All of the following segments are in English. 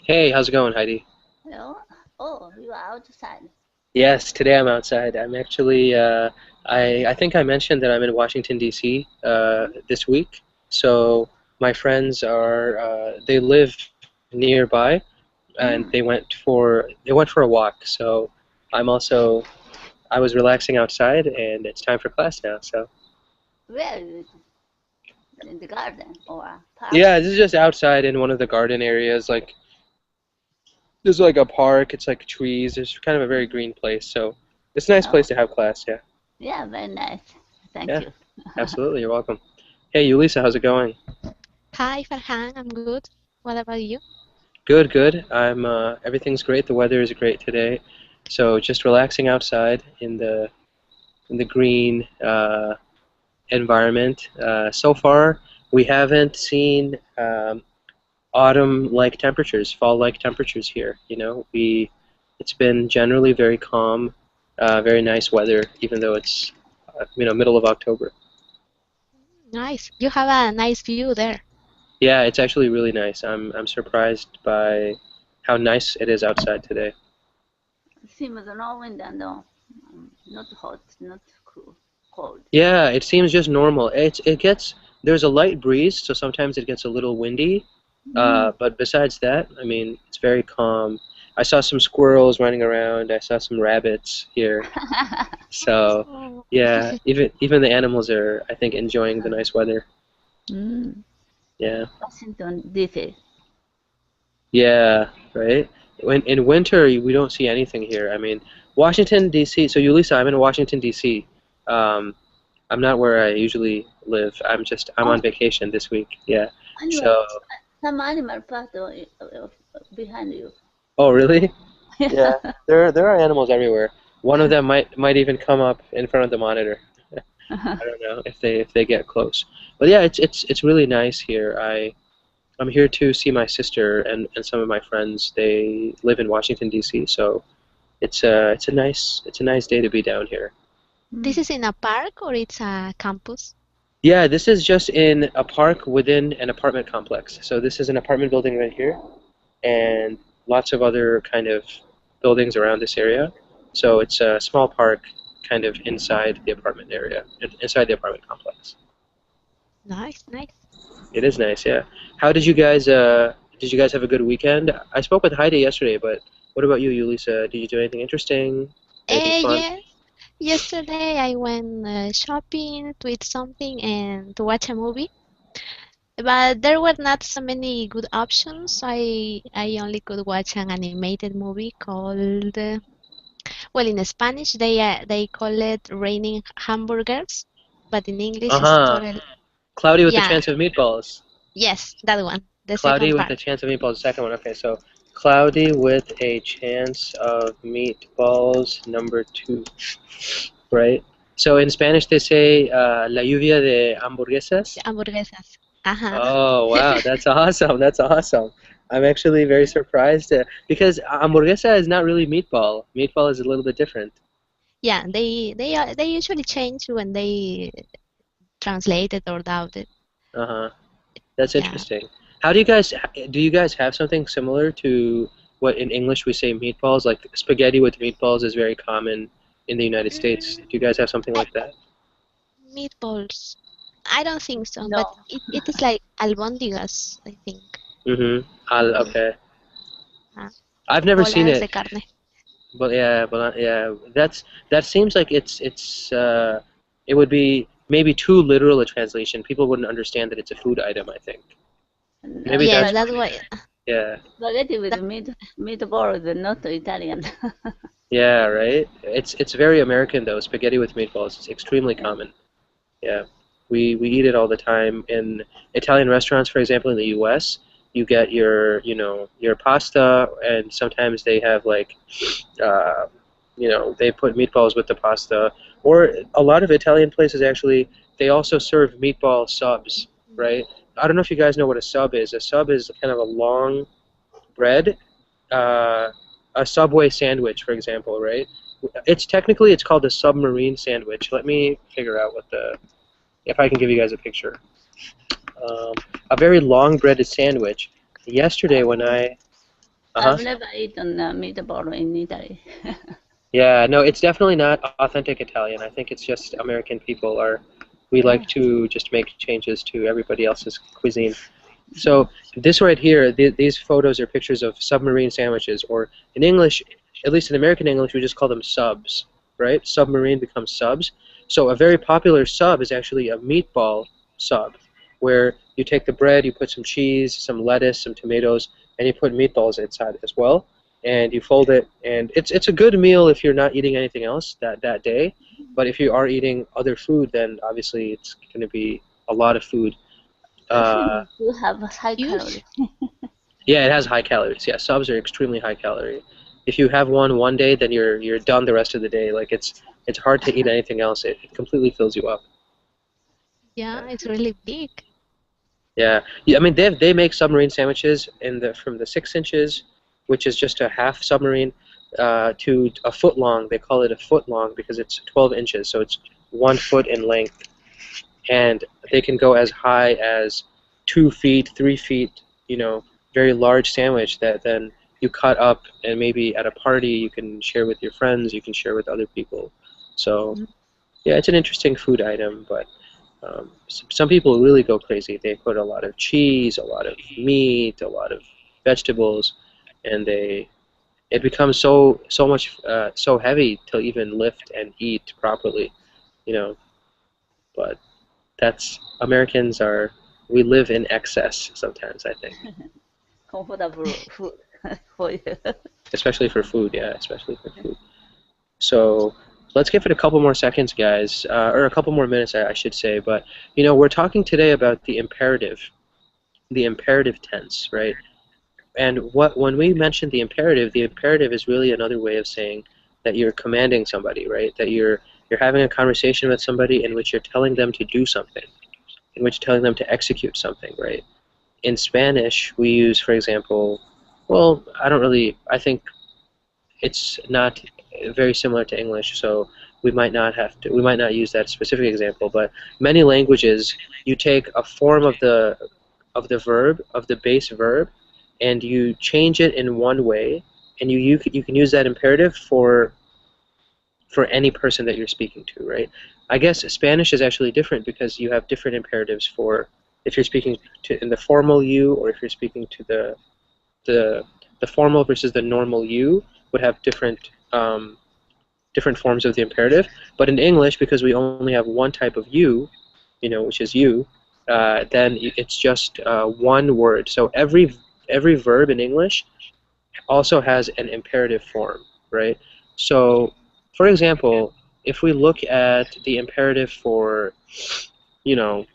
Hey, how's it going, Heidi? Hello. Oh, you are outside. Yes, today I'm outside. I'm actually, I think I mentioned that I'm in Washington, D.C. This week. So my friends are, they live nearby, and Mm, they went for a walk. So I'm also, I was relaxing outside, and it's time for class now. So where is it? In the garden or a park? yeah, this is just outside in one of the garden areas. Like there's like a park. It's like trees. There's kind of a very green place. So it's a nice place Oh, to have class. Yeah. yeah, very nice. Thank Yeah, you. absolutely. You're welcome. Hey, Ulisa, how's it going? Hi, Farhan. I'm good. What about you? Good, good. Everything's great. The weather is great today. So just relaxing outside in the green environment. So far, we haven't seen autumn-like temperatures, fall-like temperatures here. It's been generally very calm, very nice weather, even though it's middle of October. Nice. You have a nice view there. Yeah, it's actually really nice. I'm surprised by how nice it is outside today. Seems no wind and not hot, not cold. Yeah, it seems just normal. It gets there's a light breeze, so sometimes it gets a little windy. Mm. But besides that, I mean, it's very calm. I saw some squirrels running around. I saw some rabbits here. So, Oh, yeah, even the animals are, I think, enjoying the nice weather. Mm. Yeah. Washington, D.C. Yeah, right. In winter, we don't see anything here. I mean, Washington D.C. So, Yulisa, I'm in Washington D.C. Um, I'm not where I usually live. I'm on Oh, vacation this week. Yeah. animal, So, some animal part behind you. oh really? Yeah. Yeah. There are animals everywhere. One of them might even come up in front of the monitor. I don't know if they get close. But yeah, it's really nice here. I'm here to see my sister and some of my friends. They live in Washington D.C. So it's a nice day to be down here. this Mm. is in a park or it's a campus? Yeah, this is just in a park within an apartment complex. So this is an apartment building right here, and lots of other kind of buildings around this area. So it's a small park kind of inside the apartment area, inside the apartment complex. Nice, nice. It is nice, yeah. How did you guys have a good weekend? I spoke with Heidi yesterday, but what about you, Yulisa? Did you do anything interesting? Anything fun? Yes. Yesterday I went shopping to eat something and to watch a movie, but there were not so many good options. I only could watch an animated movie called well, in Spanish they call it Raining Hamburgers, but in English it's Uh-huh. totally Cloudy with a yeah. Chance of Meatballs. Yes, that one, the Cloudy second with part. a Chance of Meatballs, the second one. Okay, so Cloudy with a Chance of Meatballs, number two, right? So in Spanish they say la lluvia de hamburguesas. Hamburguesas. Ajá. Oh, wow, that's awesome. That's awesome. I'm actually very surprised because hamburguesa is not really meatball. Meatball is a little bit different. Yeah, they usually change when they translate it or doubt it. Uh-huh. That's Yeah. interesting. Do you guys have something similar to what in English we say meatballs? Like spaghetti with meatballs is very common in the United States. Do Mm, you guys have something I, like that? meatballs. I don't think so, but No. it is like albóndigas, I think. Mm-hmm. Uh-huh. Okay. Uh, I've never seen Bolas it, de carne. but yeah, that seems like it would be maybe too literal a translation. People wouldn't understand that it's a food item, I think. Maybe Yes, that's Spaghetti, that's why. yeah. spaghetti with That, meatballs, not Italian. Yeah, right? It's very American though. Spaghetti with meatballs. It's extremely Yeah. common. Yeah. We eat it all the time in Italian restaurants, for example, in the US. You get your pasta, and sometimes they have like uh, they put meatballs with the pasta. Or a lot of Italian places actually, they also serve meatball subs, right? I don't know if you guys know what a sub is. A sub is kind of a long bread, uh, a Subway sandwich, for example, right? It's called a submarine sandwich. Let me figure out if I can give you guys a picture. Um, a very long breaded sandwich. Yesterday when Oh, Uh-huh. I've never eaten meatball in Italy. Yeah, no, it's definitely not authentic Italian. I think it's just American people we Yeah. like to just make changes to everybody else's cuisine. So this right here, these photos are pictures of submarine sandwiches, or in English, at least in American English, we just call them subs, right? Submarine becomes subs. So a very popular sub is actually a meatball sub, where you take the bread, you put some cheese, some lettuce, some tomatoes, and you put meatballs inside as well, and you fold it, and it's a good meal if you're not eating anything else that day. But if you are eating other food, then obviously it's going to be a lot of food. I think Uh, it do have high Huge. calorie. Yeah, it has high calories. Yeah, subs are extremely high calorie. If you have one day, then you're done the rest of the day. Like it's hard to eat anything else. It completely fills you up. Yeah, it's really big. Yeah, yeah. I mean they make submarine sandwiches in the from the 6 inches, which is just a half submarine, to a foot long. They call it a foot long because it's 12 inches, so it's 1 foot in length, and they can go as high as 2 feet, 3 feet. Very large sandwich that then you cut up, and maybe at a party you can share with your friends. You can share with other people. So Mm. yeah, it's an interesting food item, but some people really go crazy. They put a lot of cheese, a lot of meat, a lot of vegetables, and it becomes so heavy to even lift and eat properly. You know, but that's Americans are we live in excess sometimes, I think, Comfortable food for you. especially for food. Yeah, especially for food. So let's give it a couple more seconds, guys, or a couple more minutes, I should say. But we're talking today about the imperative tense, right? And when we mention the imperative is really another way of saying that you're commanding somebody, right? That you're having a conversation with somebody in which you're telling them to do something, in which you're telling them to execute something, right? In Spanish, we use, for example, well, I think it's not very similar to English, so we might not use that specific example, but many languages, you take a form of the base verb, and you change it in one way, and you can use that imperative for any person that you're speaking to, right? I guess Spanish is actually different because you have different imperatives for if you're speaking to in the formal you, or if you're speaking to the the formal versus the normal you would have different forms of the imperative. But in English, because we only have one type of you, which is you, then it's just one word. So every verb in English also has an imperative form, right? So, for example, if we look at the imperative for, you know,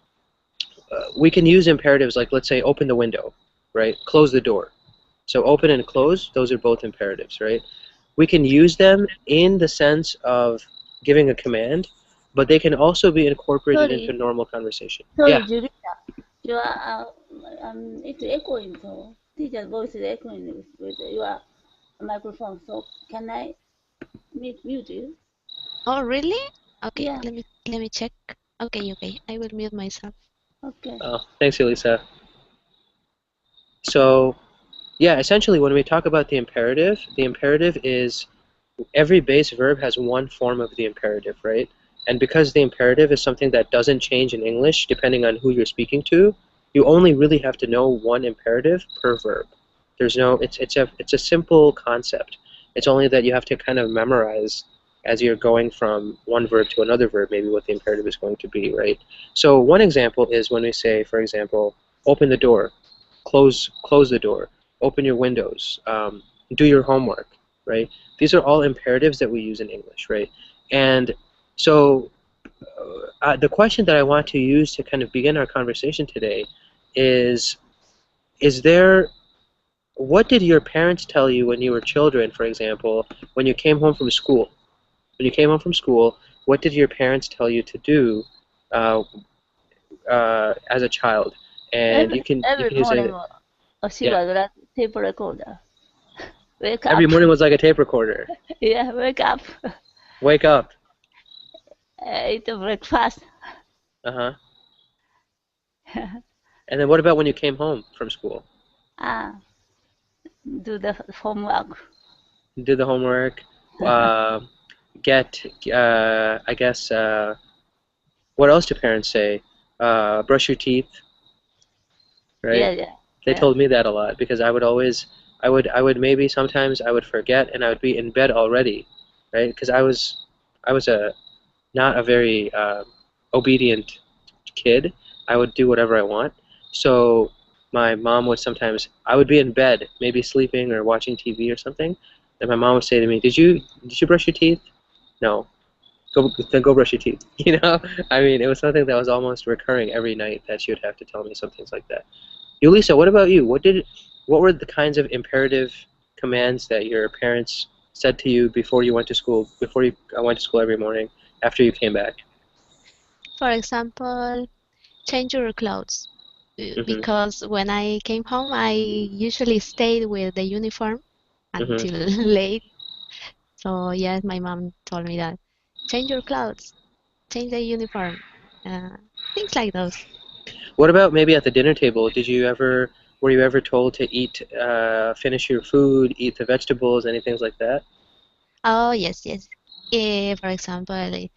we can use imperatives like, let's say, open the window, right? Close the door. So open and close, those are both imperatives, right? We can use them in the sense of giving a command, but they can also be incorporated into Sorry, normal conversation. Yeah. sorry, Julia. You are it's echoing. So teacher's voice is echoing with your microphone. So can I mute you? Oh, really? Okay, Yeah. let me check. Okay, okay. I will mute myself. Okay. Oh, thanks, Elisa. So, yeah, essentially, when we talk about the imperative is every base verb has one form of the imperative, right? And because the imperative is something that doesn't change in English depending on who you're speaking to, you only really have to know one imperative per verb. There's no, it's a simple concept. It's only that you have to kind of memorize as you're going from one verb to another verb, maybe what the imperative is going to be, right? So one example is when we say, for example, open the door, close the door, open your windows, do your homework, right? These are all imperatives that we use in English, right? And so the question that I want to use to kind of begin our conversation today is there, what did your parents tell you when you were children, for example, when you came home from school? When you came home from school, what did your parents tell you to do uh, as a child? And Every you every can use morning, it. she Yeah, was like tape recorder. Wake every up. morning was like a tape recorder. Yeah, wake up. Wake up. Eat breakfast. Uh-huh. And then what about when you came home from school? Ah, do the homework. Do the homework, uh, get, I guess, what else do parents say? Brush your teeth, right? Yeah, yeah, They yeah. told me that a lot because I would maybe sometimes I would forget and I would be in bed already, right? Because I was a not a very obedient kid. I would do whatever I want. So my mom would sometimes, I would be in bed, maybe sleeping or watching TV or something, and my mom would say to me, did you brush your teeth? No. Then go brush your teeth. You know, I mean, it was something that was almost recurring every night that she would have to tell me some things like that. Yulisa, what about you? What were the kinds of imperative commands that your parents said to you before you went to school, before you went to school every morning, after you came back? For example, change your clothes. Hmm. Because when I came home, I usually stayed with the uniform Hmm. until late. So yes, my mom told me that change your clothes, change the uniform, uh, things like those. What about maybe at the dinner table? Were you ever told to finish your food, eat the vegetables, anything like that? Oh yes, yes. For example,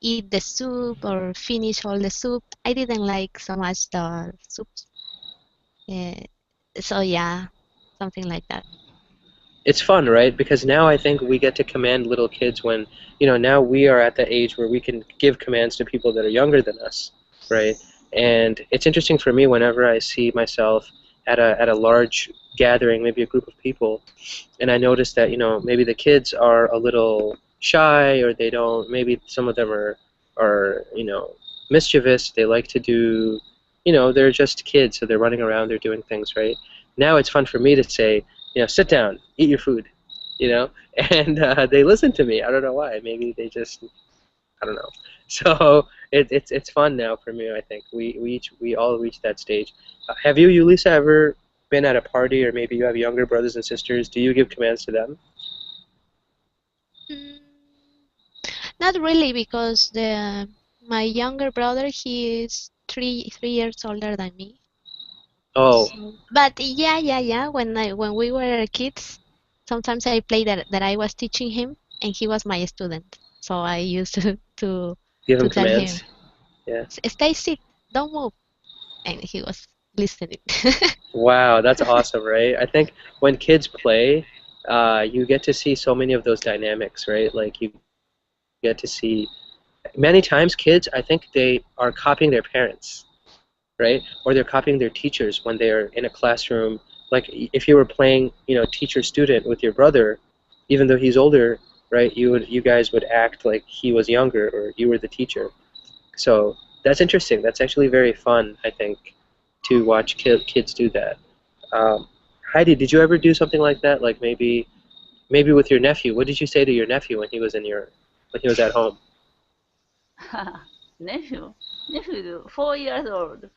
eat the soup or finish all the soup. I didn't like so much the soups. Uh, so yeah, something like that. It's fun, right? Because now I think we get to command little kids when, now we are at the age where we can give commands to people that are younger than us, right? And it's interesting for me whenever I see myself at a large gathering, maybe a group of people, and I notice that, maybe the kids are a little shy or they don't, maybe some of them are, mischievous. They like to do, they're just kids, so they're running around, they're doing things, right? Now it's fun for me to say, sit down, eat your food, you know, and they listen to me. I don't know why. Maybe they just, I don't know. So it's fun now for me. I think we all reach that stage. Have you, Lisa, ever been at a party, or maybe you have younger brothers and sisters? Do you give commands to them? Mm, not really, because the my younger brother, he is three years older than me. Oh, So, but yeah. When we were kids, sometimes I played that I was teaching him, and he was my student. So I used to give them to tell him, commands. Yeah. Stay sit, don't move," and he was listening. Wow, that's awesome, right? I think when kids play, you get to see so many of those dynamics, right? Like you get to see many times kids, I think they are copying their parents, right? Or they're copying their teachers when they're in a classroom. Like if you were playing, teacher student with your brother, even though he's older, right? You guys would act like he was younger or you were the teacher. So that's interesting. That's actually very fun, I think, to watch kids do that. Um, Heidi, did you ever do something like that? Like maybe with your nephew. What did you say to your nephew when he was at home? nephew, nephew, 4 years old.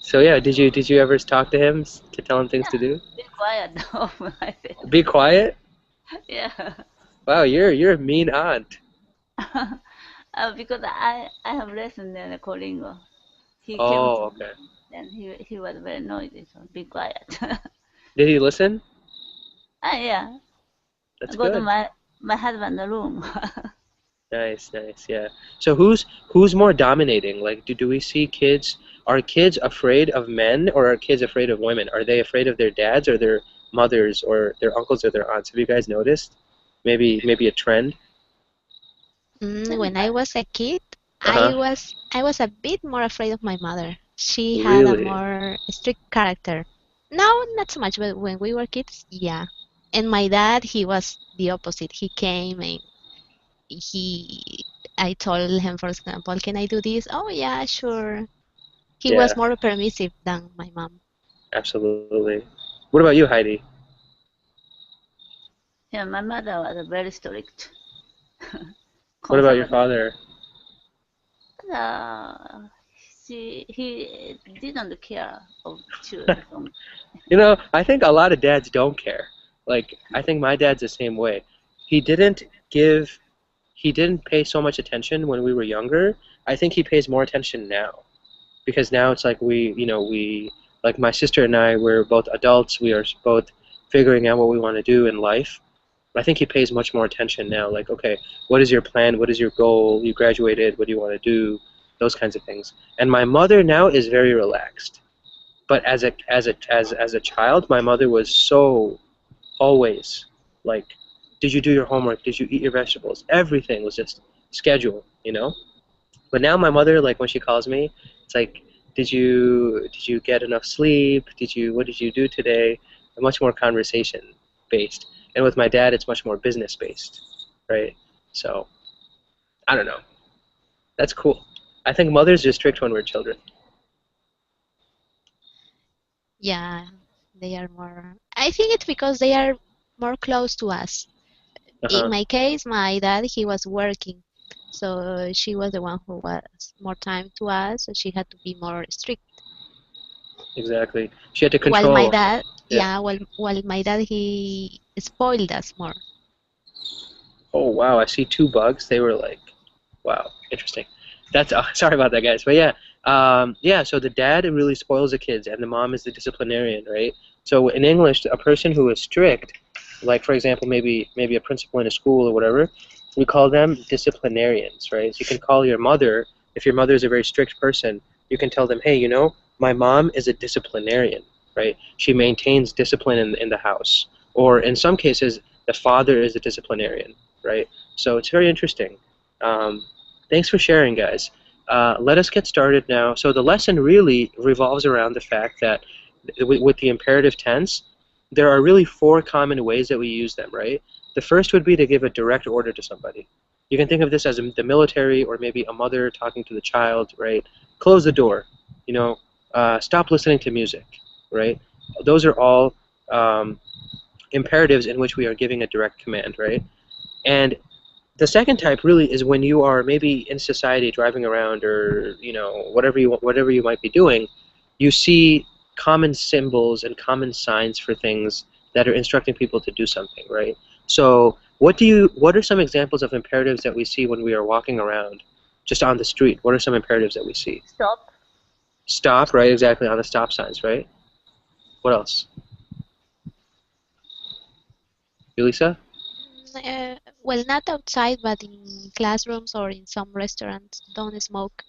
So yeah, did you ever talk to him to tell him things to Yeah, do? be quiet now, I said. Be quiet. Yeah. Wow, you're a mean aunt. Because I have lesson in Colingo. He came to Oh, me okay. and he was very noisy, so be quiet. Did he listen? Yeah, I That's go to good. my husband's room. Nice, nice, yeah. So who's more dominating? Like, do we see kids? Are kids afraid of men, or are kids afraid of women? Are they afraid of their dads, or their mothers, or their uncles, or their aunts? Have you guys noticed? Maybe a trend. When I was a kid, Uh huh. I was a bit more afraid of my mother. She had a Really? more strict character. Now, not so much, but when we were kids, yeah. And my dad, he was the opposite. He came and he, I told him, for example, can I do this? Oh, yeah, sure. He was Yeah, more permissive than my mom. absolutely. What about you, Heidi? Yeah, my mother was very strict, What about your conservative. father? Uh, he didn't care of children so much. I think a lot of dads don't care. Like, I think my dad's the same way. He didn't give, he didn't pay so much attention when we were younger. I think he pays more attention now because now it's like like my sister and I, we're both adults. We are both figuring out what we want to do in life. I think he pays much more attention now. Like, okay, what is your plan? What is your goal? You graduated. What do you want to do? Those kinds of things. And my mother now is very relaxed. But as a child, my mother was so always like, did you do your homework? Did you eat your vegetables? Everything was just schedule, you know. But now my mother, like when she calls me, it's like, did you get enough sleep? What did you do today? Much more conversation based. And with my dad, it's much more business based, right? So I don't know. That's cool. I think mothers are strict when we're children. Yeah, they are more. I think it's because they are more close to us. In Uh-huh. my case, my dad, he was working, so she was the one who was more time to us, so she had to be more strict. Exactly. She had to While my control. dad, Yeah. yeah, while my dad, he spoiled us more. Oh wow, I see two bugs. They were like, wow, interesting. That's sorry about that, guys. But yeah, yeah. So the dad really spoils the kids, and the mom is the disciplinarian, right? So in English, a person who is strict, like for example, maybe a principal in a school or whatever, we call them disciplinarians, right? So you can call your mother if your mother is a very strict person. You can tell them, hey, my mom is a disciplinarian, right? She maintains discipline in the house, or in some cases, the father is a disciplinarian, right? So it's very interesting. Um, Thanks for sharing, guys. Let us get started now. So the lesson really revolves around the fact that with the imperative tense, there are really four common ways that we use them, right? The first would be to give a direct order to somebody. You can think of this as the military or maybe a mother talking to the child, right? Close the door, stop listening to music, right? Those are all um, imperatives in which we are giving a direct command, right? And the second type really is when you are maybe in society driving around or whatever you might be doing, you see common symbols and common signs for things that are instructing people to do something, right? So what are some examples of imperatives that we see when we are walking around just on the street? What are some imperatives that we see? Stop. Stop, right? Exactly, on the stop signs, right? What else? Elisa? Well, not outside, but in classrooms or in some restaurants, don't smoke.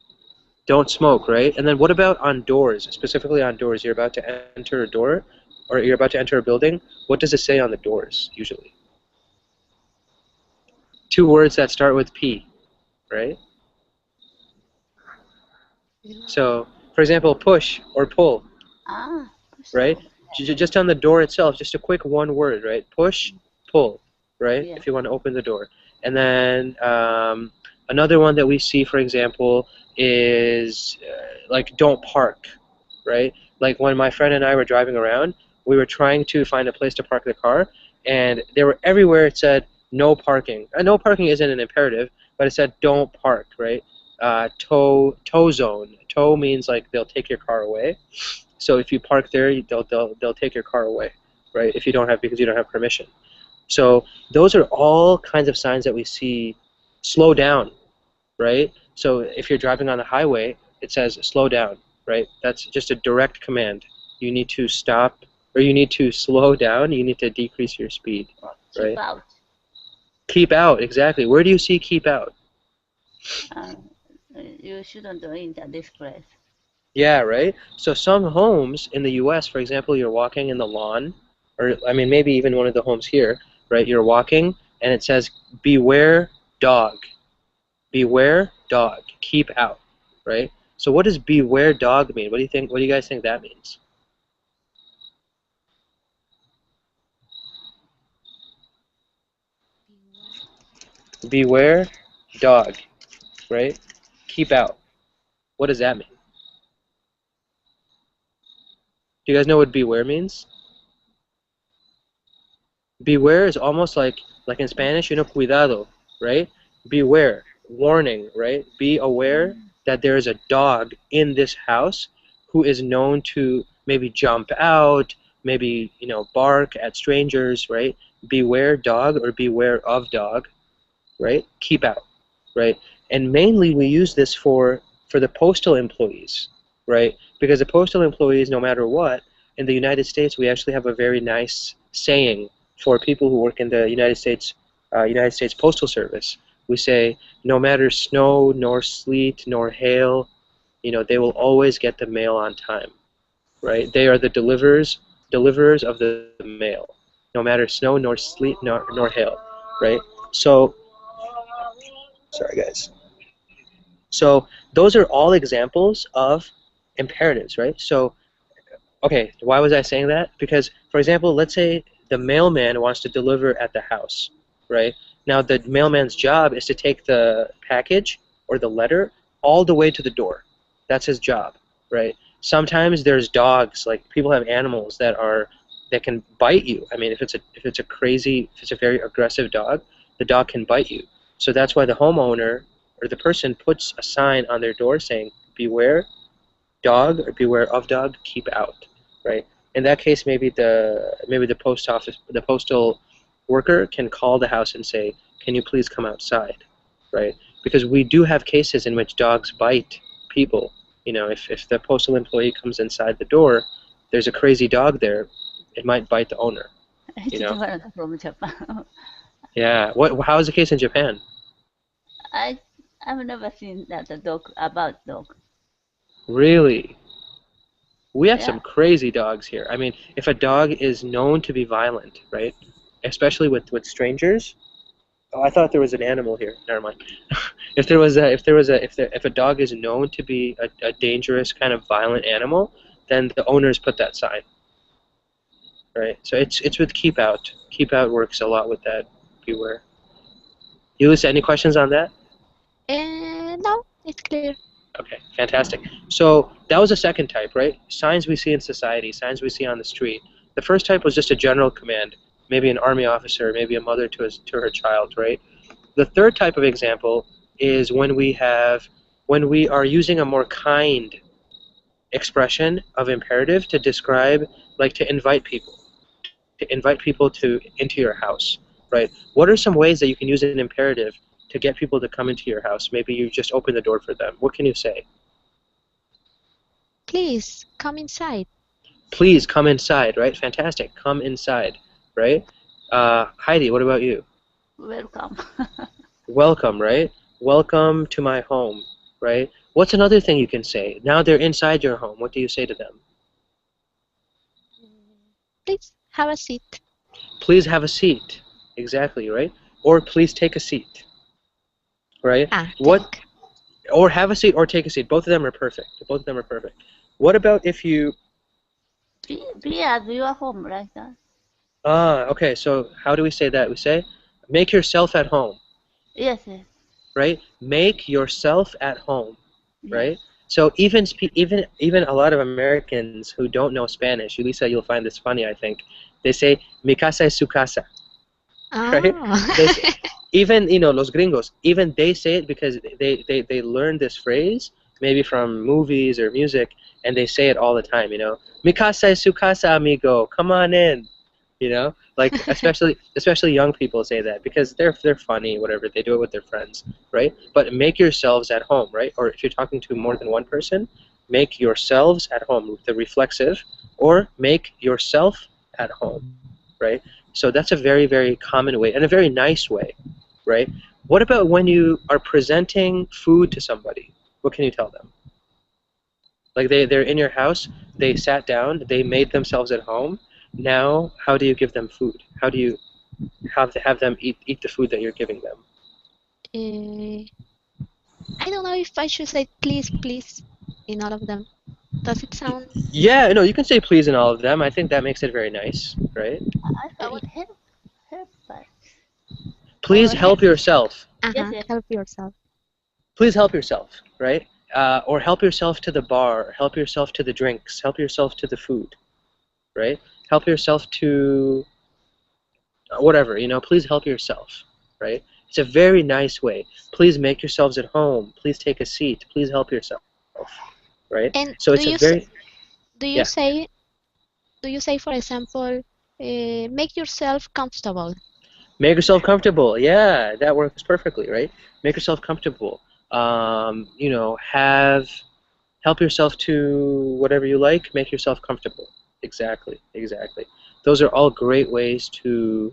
Don't smoke, right? And then what about on doors, specifically on doors? You're about to enter a door, or you're about to enter a building. What does it say on the doors, usually? Two words that start with P, right? So, for example, push or pull, Ah, right? push. Just on the door itself, just a quick one word, right? Push, pull, right? Yeah. If you want to open the door. And then another one that we see, for example, is like don't park, right? Like when my friend and I were driving around, we were trying to find a place to park the car, and there were everywhere it said no parking. No parking isn't an imperative, but it said don't park, right? Tow zone. Tow means like they'll take your car away. So if you park there, they'll take your car away, right? If you don't have because you don't have permission. So those are all kinds of signs that we see. Slow down, right? So if you're driving on the highway, it says slow down, right? That's just a direct command. You need to stop, or you need to slow down. You need to decrease your speed, Keep right? out. Keep out, exactly. Where do you see keep out? Uh, you shouldn't enter this place. Yeah, right? So some homes in the US, for example, you're walking in the lawn, or I mean maybe even one of the homes here, right? You're walking and it says beware dog. Beware dog. Keep out, right? So what does beware dog mean? What do you think? What do you guys think that means? Beware dog, right? Keep out. What does that mean? Do you guys know what beware means? Beware is almost like in Spanish, cuidado, right? Beware, warning, right? Be aware that there is a dog in this house who is known to maybe jump out, maybe, bark at strangers, right? Beware dog or beware of dog, right? Keep out, right? And mainly we use this for the postal employees, right? Because the postal employees, no matter what, in the United States, we actually have a very nice saying for people who work in the United States Postal Service. We say, no matter snow, nor sleet, nor hail, they will always get the mail on time, right? They are the deliverers of the mail, no matter snow, nor sleet, nor hail, right? So, sorry guys. So those are all examples of imperatives, right? So, okay, why was I saying that? Because, for example, let's say the mailman wants to deliver at the house, right? Now, the mailman's job is to take the package or the letter all the way to the door. That's his job, right? Sometimes there's dogs, like people have animals that can bite you. I mean, if it's a very aggressive dog, the dog can bite you. So that's why the homeowner or the person puts a sign on their door saying, "Beware dog" or "Beware of dog, keep out," right? In that case, maybe the postal worker can call the house and say, "Can you please come outside," right? Because we do have cases in which dogs bite people. If the postal employee comes inside the door, there's a crazy dog there, it might bite the owner. It's different from Japan. Yeah. How is the case in Japan? I've never seen about dog. Really? We have Yeah. some crazy dogs here. I mean, if a dog is known to be violent, right, especially with strangers. Oh, I thought there was an animal here. Never mind. If a dog is known to be a dangerous kind of violent animal, then the owners put that sign, right? So it's with keep out. Keep out works a lot with that. Beware. Yulisa, any questions on that? No, it's clear. Okay, fantastic. So that was the second type, right? Signs we see in society, signs we see on the street. The first type was just a general command, maybe an army officer, maybe a mother to her child, right? The third type of example is when we are using a more kind expression of imperative to describe, like to invite people into your house, right? What are some ways that you can use an imperative to get people to come into your house? Maybe you just open the door for them. What can you say? Please come inside. Please come inside, right? Fantastic. Come inside, right? Heidi, what about you? Welcome. Welcome, right? Welcome to my home, right? What's another thing you can say? Now they're inside your home. What do you say to them? Please have a seat. Please have a seat. Exactly, right? Or please take a seat, right? Take. Or have a seat or take a seat. Both of them are perfect. Both of them are perfect. What about if you... Be at your home like that. Okay, so how do we say that? We say, make yourself at home. Yes. Right? Make yourself at home, Yes. right? So even a lot of Americans who don't know Spanish, Lisa, you'll find this funny, I think. They say, mi casa es su casa, right? Even, los gringos, even they say it because they learn this phrase, maybe from movies or music, and they say it all the time, Mi casa es su casa, amigo, come on in. Like especially young people say that because they're funny, whatever. They do it with their friends, right? But make yourselves at home, right? Or if you're talking to more than one person, make yourselves at home, the reflexive, or make yourself at home, right? So that's a very, very common way and a very nice way, right? What about when you are presenting food to somebody? What can you tell them? Like they're in your house, they sat down, they made themselves at home. Now, how do you give them food? How do you have them eat the food that you're giving them? I don't know if I should say please in all of them. Does it sound... Yeah, no, you can say please in all of them. I think that makes it very nice, right? I thought help, but... Please help yourself. Yes. Help yourself. Please help yourself, right? Or help yourself to the bar, help yourself to the drinks, help yourself to the food, right? Help yourself to whatever, please help yourself, right? It's a very nice way. Please make yourselves at home. Please take a seat. Please help yourself, right? And so it's a very... Do you say, for example, make yourself comfortable? Make yourself comfortable. Yeah, that works perfectly, right? Make yourself comfortable. Help yourself to whatever you like. Make yourself comfortable. Exactly. Those are all great ways to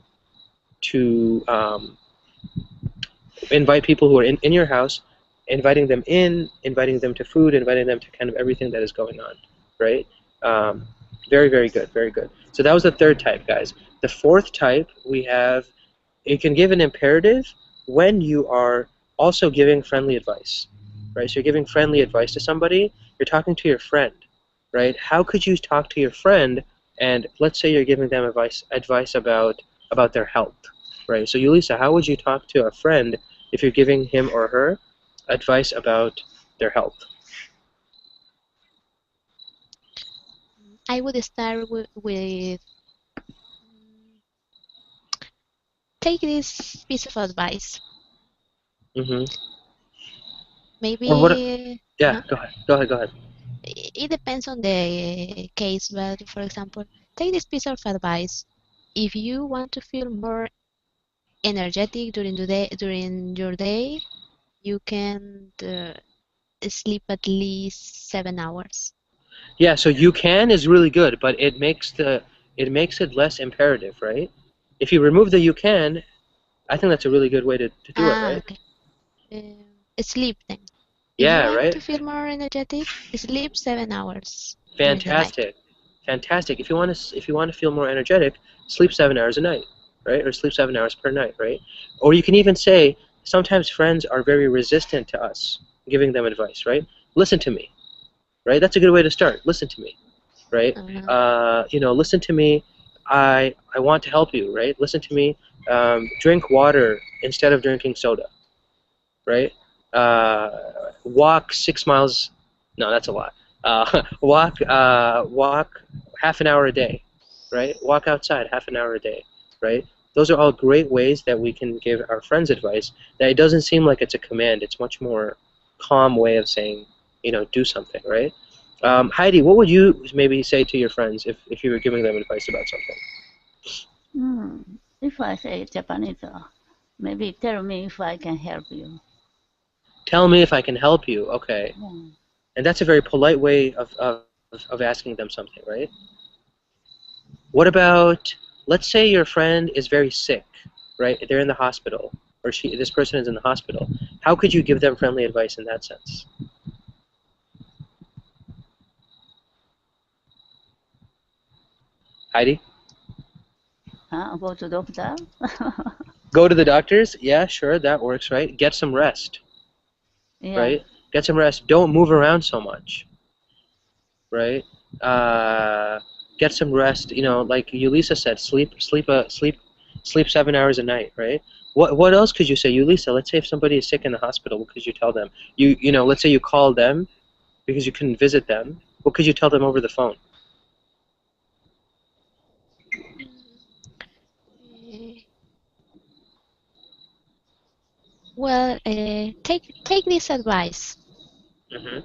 invite people who are in your house, inviting them in, inviting them to food, inviting them to kind of everything that is going on, right? Um, very, very good, very good. So that was the third type, guys. The fourth type, we have, you can give an imperative when you are also giving friendly advice, right? So you're giving friendly advice to somebody, you're talking to your friend, right? How could you talk to your friend and let's say you're giving them advice about their health, right? So Yulisa, how would you talk to a friend if you're giving him or her advice about their health? I would start with take this piece of advice. Mm-hmm. Or what? Maybe Yeah, go ahead. Go ahead. Go ahead. it depends on the case, but for example, take this piece of advice. If you want to feel more energetic during your day, you can sleep at least 7 hours. Yeah. So you can is really good, but it makes it less imperative, right? If you remove the you can, I think that's a really good way to do it, Ah, right? okay. Sleep then. If you Yeah. want Right. to feel more energetic, sleep 7 hours during the night. Fantastic. Fantastic. If you want to feel more energetic, sleep 7 hours a night, right? Or sleep 7 hours per night, right? Or you can even say sometimes friends are very resistant to us giving them advice, right? Listen to me, right? That's a good way to start. Listen to me, right? Uh, Listen to me. I want to help you, right? Listen to me. Drink water instead of drinking soda, right? Walk 6 miles. No, that's a lot. Walk half an hour a day, right? Walk outside half an hour a day, right? Those are all great ways that we can give our friends advice. That it doesn't seem like it's a command. It's much more calm way of saying, do something, right? Heidi, what would you maybe say to your friends if you were giving them advice about something? If I say Japanese, maybe tell me if I can help you. Tell me if I can help you. Okay. Yeah. And that's a very polite way of asking them something, right? What about, let's say your friend is very sick, right? They're in the hospital, or this person is in the hospital. How could you give them friendly advice in that sense? Heidi? Go to doctor. Go to the doctors? Yeah, sure, that works, right? Get some rest, Yeah. right? Get some rest. Don't move around so much, right? Uh, get some rest. Like Ulisa said, sleep 7 hours a night, right? What else could you say, Ulisa? Let's say if somebody is sick in the hospital, what could you tell them? Let's say you call them because you couldn't visit them. What could you tell them over the phone? eh, well, take this advice. Hmm.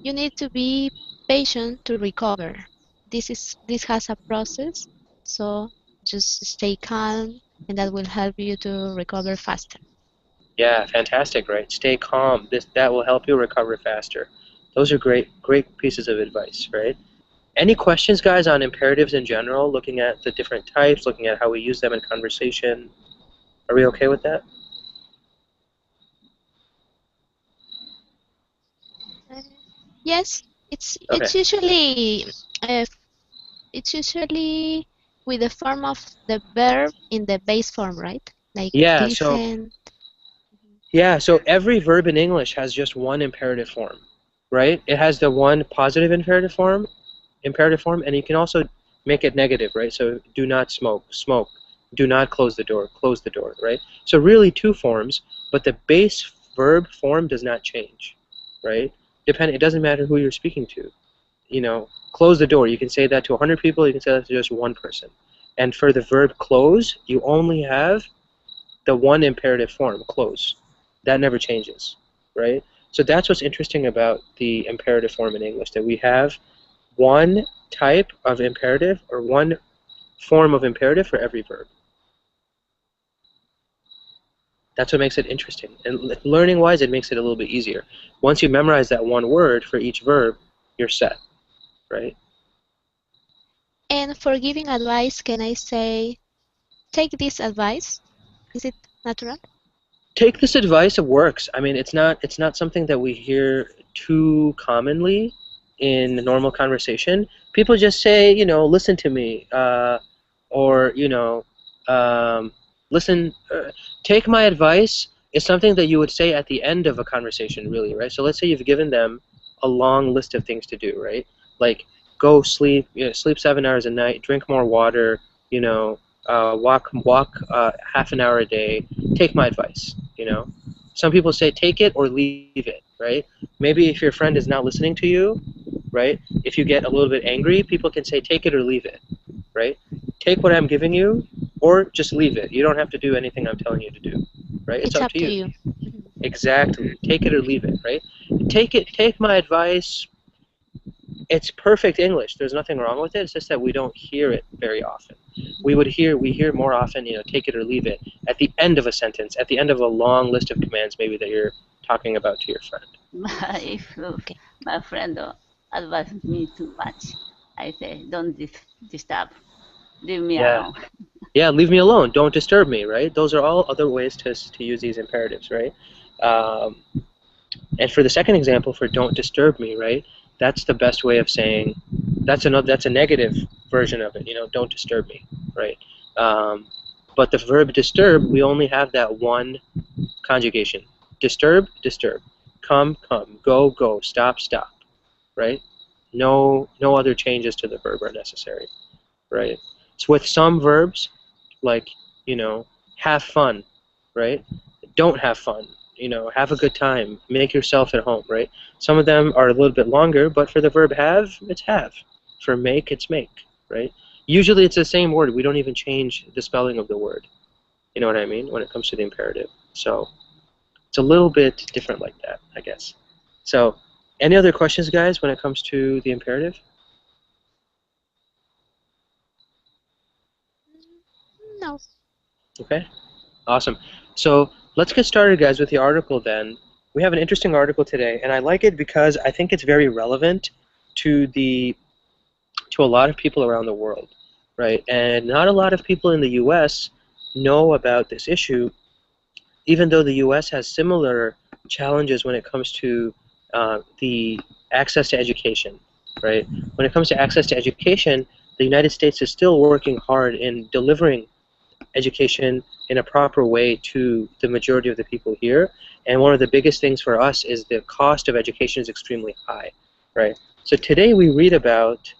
You need to be patient to recover. This has a process, so just stay calm, and that will help you to recover faster. Yeah, fantastic, right? Stay calm. That will help you recover faster. Those are great pieces of advice, right? Any questions, guys, on imperatives in general? Looking at the different types, looking at how we use them in conversation. Are we okay with that? Uh, yes, it's Okay. it's usually uh, it's usually with the form of the verb in the base form, right? Like Yeah. So listen. yeah. So every verb in English has just one imperative form, right? It has the one positive imperative form, and you can also make it negative, right? So do not smoke, smoke. Do not close the door, right? So really two forms, but the base verb form does not change, right? It doesn't matter who you're speaking to. Close the door. You can say that to 100 people. You can say that to just one person. And for the verb close, you only have the one imperative form, close. That never changes, right? So that's what's interesting about the imperative form in English, that we have one type of imperative or one form of imperative for every verb. That's what makes it interesting. And learning-wise, it makes it a little bit easier. Once you memorize that one word for each verb, you're set, right? And for giving advice, can I say, take this advice? Is it natural? Take this advice. It works. I mean, it's not something that we hear too commonly in normal conversation. People just say, listen to me, or listen. Take my advice is something that you would say at the end of a conversation, really, right? So let's say you've given them a long list of things to do, right? Like go sleep, sleep 7 hours a night, drink more water, walk half an hour a day. Take my advice. Some people say take it or leave it, right? Maybe if your friend is not listening to you, right? If you get a little bit angry, people can say take it or leave it, right? Take what I'm giving you or just leave it. You don't have to do anything I'm telling you to do, right? It's It's up up to to you. you. Exactly. Take it or leave it, right? Take my advice. It's perfect English. There's nothing wrong with it. It's just that we don't hear it very often. We hear more often, take it or leave it at the end of a sentence, at the end of a long list of commands maybe that you're talking about to your friend. If Okay. my friend advises me too much, I say, don't disturb. Leave me Yeah. alone. Yeah, leave me alone. Don't disturb me, right? Those are all other ways to use these imperatives, right? Um, and for the second example, for don't disturb me, right? That's the best way of saying that's a negative version of it, don't disturb me, right? Um, but the verb disturb, we only have that one conjugation. Disturb, disturb. Come, come. Go, go. Stop, stop, right? No other changes to the verb are necessary, right? So with some verbs, like, have fun, right? Don't have fun, have a good time, make yourself at home, right? Some of them are a little bit longer, but for the verb have, it's have. For make, it's make, right? Usually it's the same word. We don't even change the spelling of the word. You know what I mean? When it comes to the imperative. So it's a little bit different like that, I guess. So any other questions, guys, when it comes to the imperative? No. Okay. Awesome. So let's get started, guys, with the article then. We have an interesting article today, and I like it because I think it's very relevant to a lot of people around the world, right? And not a lot of people in the U.S. know about this issue, even though the U.S. has similar challenges when it comes to the access to education, right? When it comes to access to education, the United States is still working hard in delivering education in a proper way to the majority of the people here. And one of the biggest things for us is the cost of education is extremely high, right? So today we read about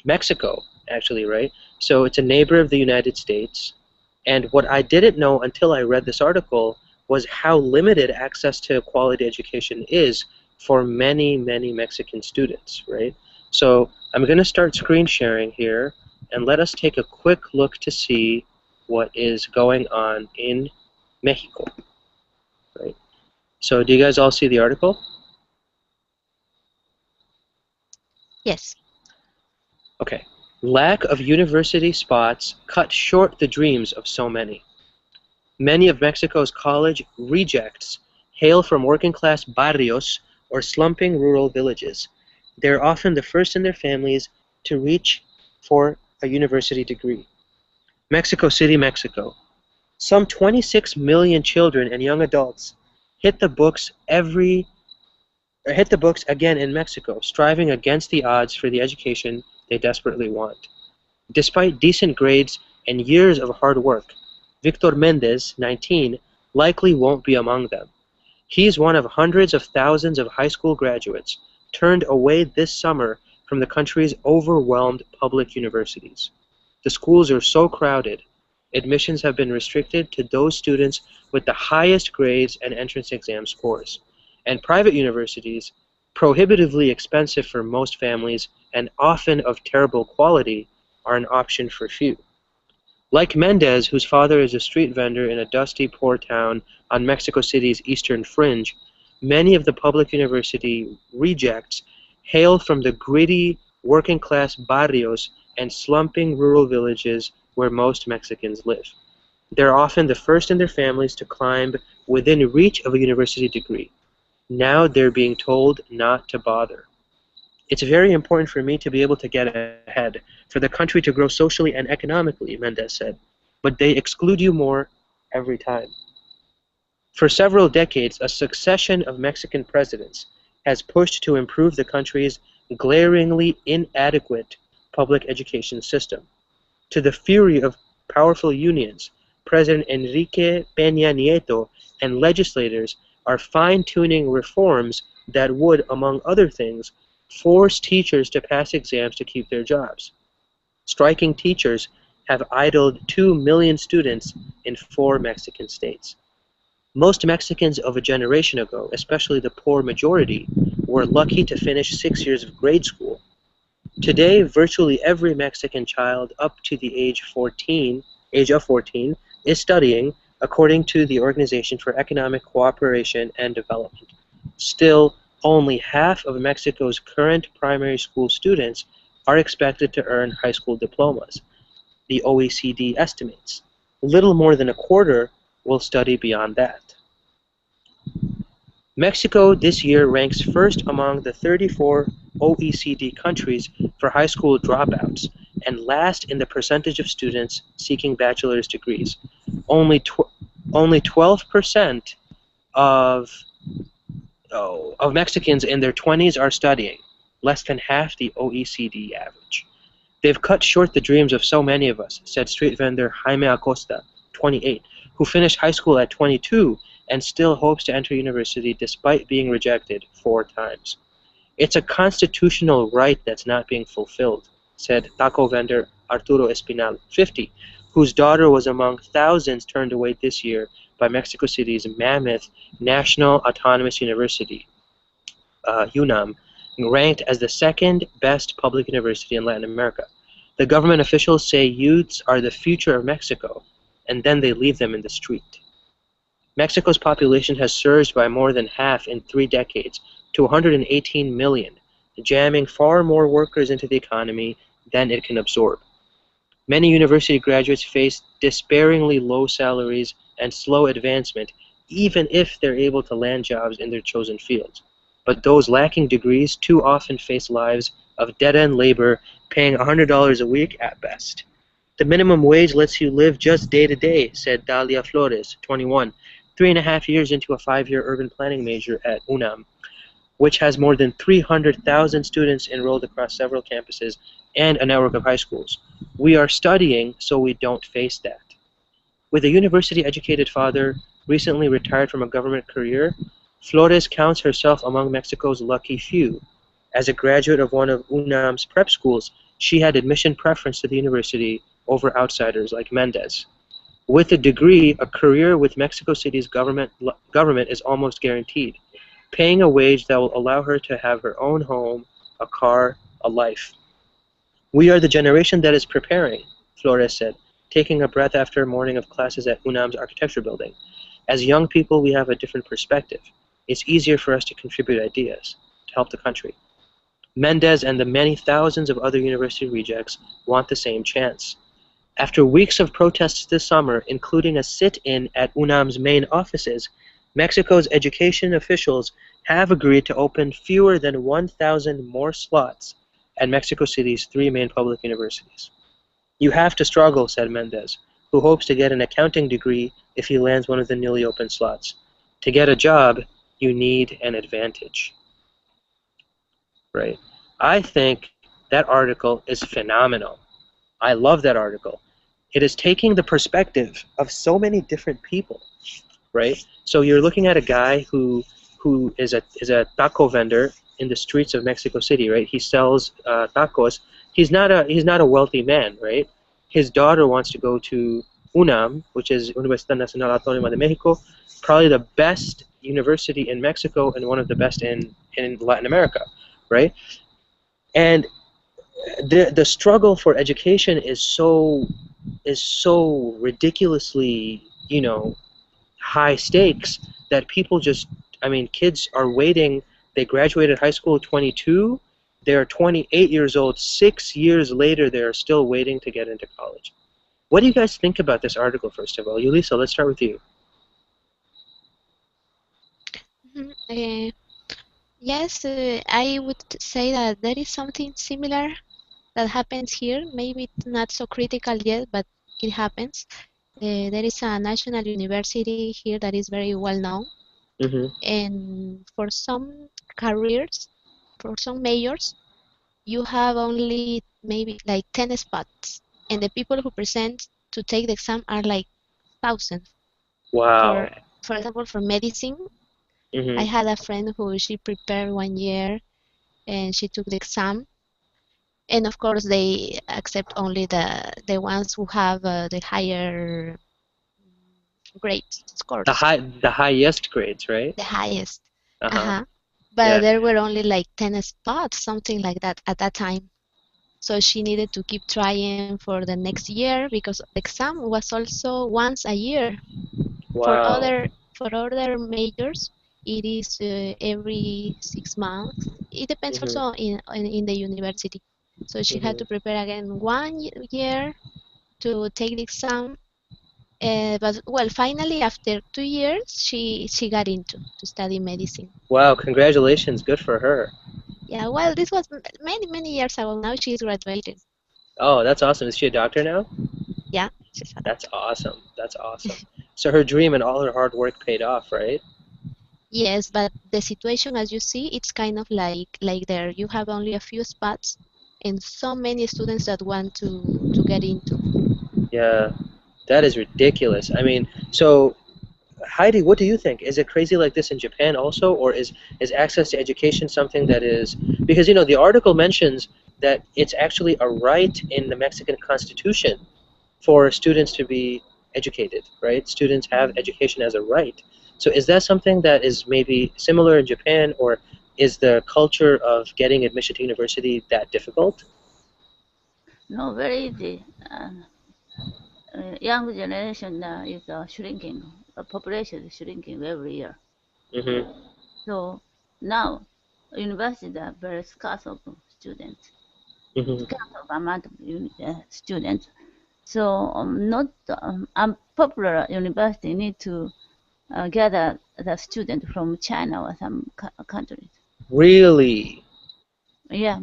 Mexico, actually, right? So it's a neighbor of the United States. And what I didn't know until I read this article was how limited access to quality education is for many, many Mexican students, right? So I'm going to start screen sharing here, and let us take a quick look to see what is going on in Mexico, right? So do you guys all see the article? Yes. Okay. Lack of university spots cut short the dreams of so many. Many of Mexico's college rejects hail from working-class barrios or slumping rural villages. They're often the first in their families to reach for a university degree. Mexico City, Mexico. Some 26 million children and young adults hit the books again in Mexico, striving against the odds for the education they desperately want. Despite decent grades and years of hard work, Victor Mendez, 19, likely won't be among them. He's one of hundreds of thousands of high school graduates turned away this summer from the country's overwhelmed public universities. The schools are so crowded, admissions have been restricted to those students with the highest grades and entrance exam scores. And private universities, prohibitively expensive for most families and often of terrible quality, are an option for few. Like Mendez, whose father is a street vendor in a dusty, poor town on Mexico City's eastern fringe, many of the public university rejects hail from the gritty, working-class barrios and slumping rural villages where most Mexicans live. They're often the first in their families to climb within reach of a university degree. Now they're being told not to bother. It's very important for me to be able to get ahead, for the country to grow socially and economically, Mendez said. But they exclude you more every time. For several decades, a succession of Mexican presidents has pushed to improve the country's glaringly inadequate public education system. To the fury of powerful unions, President Enrique Peña Nieto and legislators are fine-tuning reforms that would, among other things, force teachers to pass exams to keep their jobs. Striking teachers have idled 2 million students in 4 Mexican states. Most Mexicans of a generation ago, especially the poor majority, were lucky to finish 6 years of grade school. Today, virtually every Mexican child up to the age of 14, is studying, according to the Organization for Economic Cooperation and Development. Still, only half of Mexico's current primary school students are expected to earn high school diplomas, the OECD estimates. Little more than a quarter will study beyond that. Mexico this year ranks first among the 34 OECD countries for high school dropouts and last in the percentage of students seeking bachelor's degrees. Only 12% of Mexicans in their 20s are studying, less than half the OECD average. They've cut short the dreams of so many of us, said street vendor Jaime Acosta, 28, who finished high school at 22 and still hopes to enter university despite being rejected 4 times. It's a constitutional right that's not being fulfilled, said taco vendor Arturo Espinal, 50, whose daughter was among thousands turned away this year by Mexico City's mammoth National Autonomous University, UNAM, ranked as the second best public university in Latin America. The government officials say youths are the future of Mexico, and then they leave them in the street. Mexico's population has surged by more than half in 3 decades to 118 million, jamming far more workers into the economy than it can absorb. Many university graduates face despairingly low salaries and slow advancement, even if they're able to land jobs in their chosen fields. But those lacking degrees too often face lives of dead-end labor, paying $100 a week at best. The minimum wage lets you live just day to day, said Dalia Flores, 21, 3.5 years into a 5-year urban planning major at UNAM, which has more than 300,000 students enrolled across several campuses and a network of high schools. We are studying so we don't face that. With a university-educated father, recently retired from a government career, Flores counts herself among Mexico's lucky few. As a graduate of one of UNAM's prep schools, she had admission preference to the university over outsiders like Mendez. With a degree, a career with Mexico City's government is almost guaranteed, paying a wage that will allow her to have her own home, a car, a life. We are the generation that is preparing, Flores said, taking a breath after a morning of classes at UNAM's architecture building. As young people, we have a different perspective. It's easier for us to contribute ideas, to help the country. Mendez and the many thousands of other university rejects want the same chance. After weeks of protests this summer, including a sit-in at UNAM's main offices, Mexico's education officials have agreed to open fewer than 1,000 more slots at Mexico City's 3 main public universities. You have to struggle, said Mendez, who hopes to get an accounting degree if he lands one of the newly opened slots. To get a job, you need an advantage. Right? I think that article is phenomenal. I love that article. It is taking the perspective of so many different people, right? So you're looking at a guy who is a taco vendor in the streets of Mexico City, right? He sells tacos. He's not a wealthy man, right? His daughter wants to go to UNAM, which is Universidad Nacional Autónoma de México, probably the best university in Mexico and one of the best in Latin America, right? And the struggle for education is so ridiculously, high stakes that people just, kids are waiting. They graduated high school at 22. They're 28 years old. 6 years later, they're still waiting to get into college. What do you guys think about this article, first of all? Yulisa, let's start with you. Mhm. Yes, I would say that there is something similar that happens here. Maybe it's not so critical yet, but it happens. There is a national university here that is very well known, Mm-hmm. and for some careers, for some majors, you have only maybe like 10 spots, and the people who present to take the exam are like thousands. For Wow. for example, for medicine, I Mm-hmm. had a friend who she prepared 1 year and she took the exam, and of course they accept only the ones who have the higher grades scores, The highest grades, right? the highest. Uh-huh. Uh-huh. But Yeah. there were only like 10 spots, something like that at that time. So she needed to keep trying for the next year because the exam was also once a year. For Wow. other majors, it is every 6 months. It depends Mm-hmm. also in the university. So she had Mm-hmm. to prepare again 1 year to take the exam. But well, finally, after 2 years, she got into to study medicine. Wow, congratulations. Good for her. Yeah, well, this was many years ago. Now she's graduated. Oh, that's awesome. Is she a doctor now? Yeah, she's a That's doctor. awesome. That's awesome. So her dream and all her hard work paid off, right? Yes, but the situation, as you see, it's kind of like there. You have only a few spots, and so many students that want to get into. Yeah, that is ridiculous. I mean, so Heidi, what do you think? Is it crazy like this in Japan also, or is access to education something that is because the article mentions that it's actually a right in the Mexican Constitution for students to be educated, right? Students have Mm. education as a right. So is that something that is maybe similar in Japan, or is the culture of getting admission to university that difficult? No, very easy. Young generation now is shrinking. Population is shrinking every year. Mm-hmm. So now universities are very scarce of students, Mm-hmm. scarce of amount of students. So not unpopular university need to gather the student from China or some countries. Really? Yeah,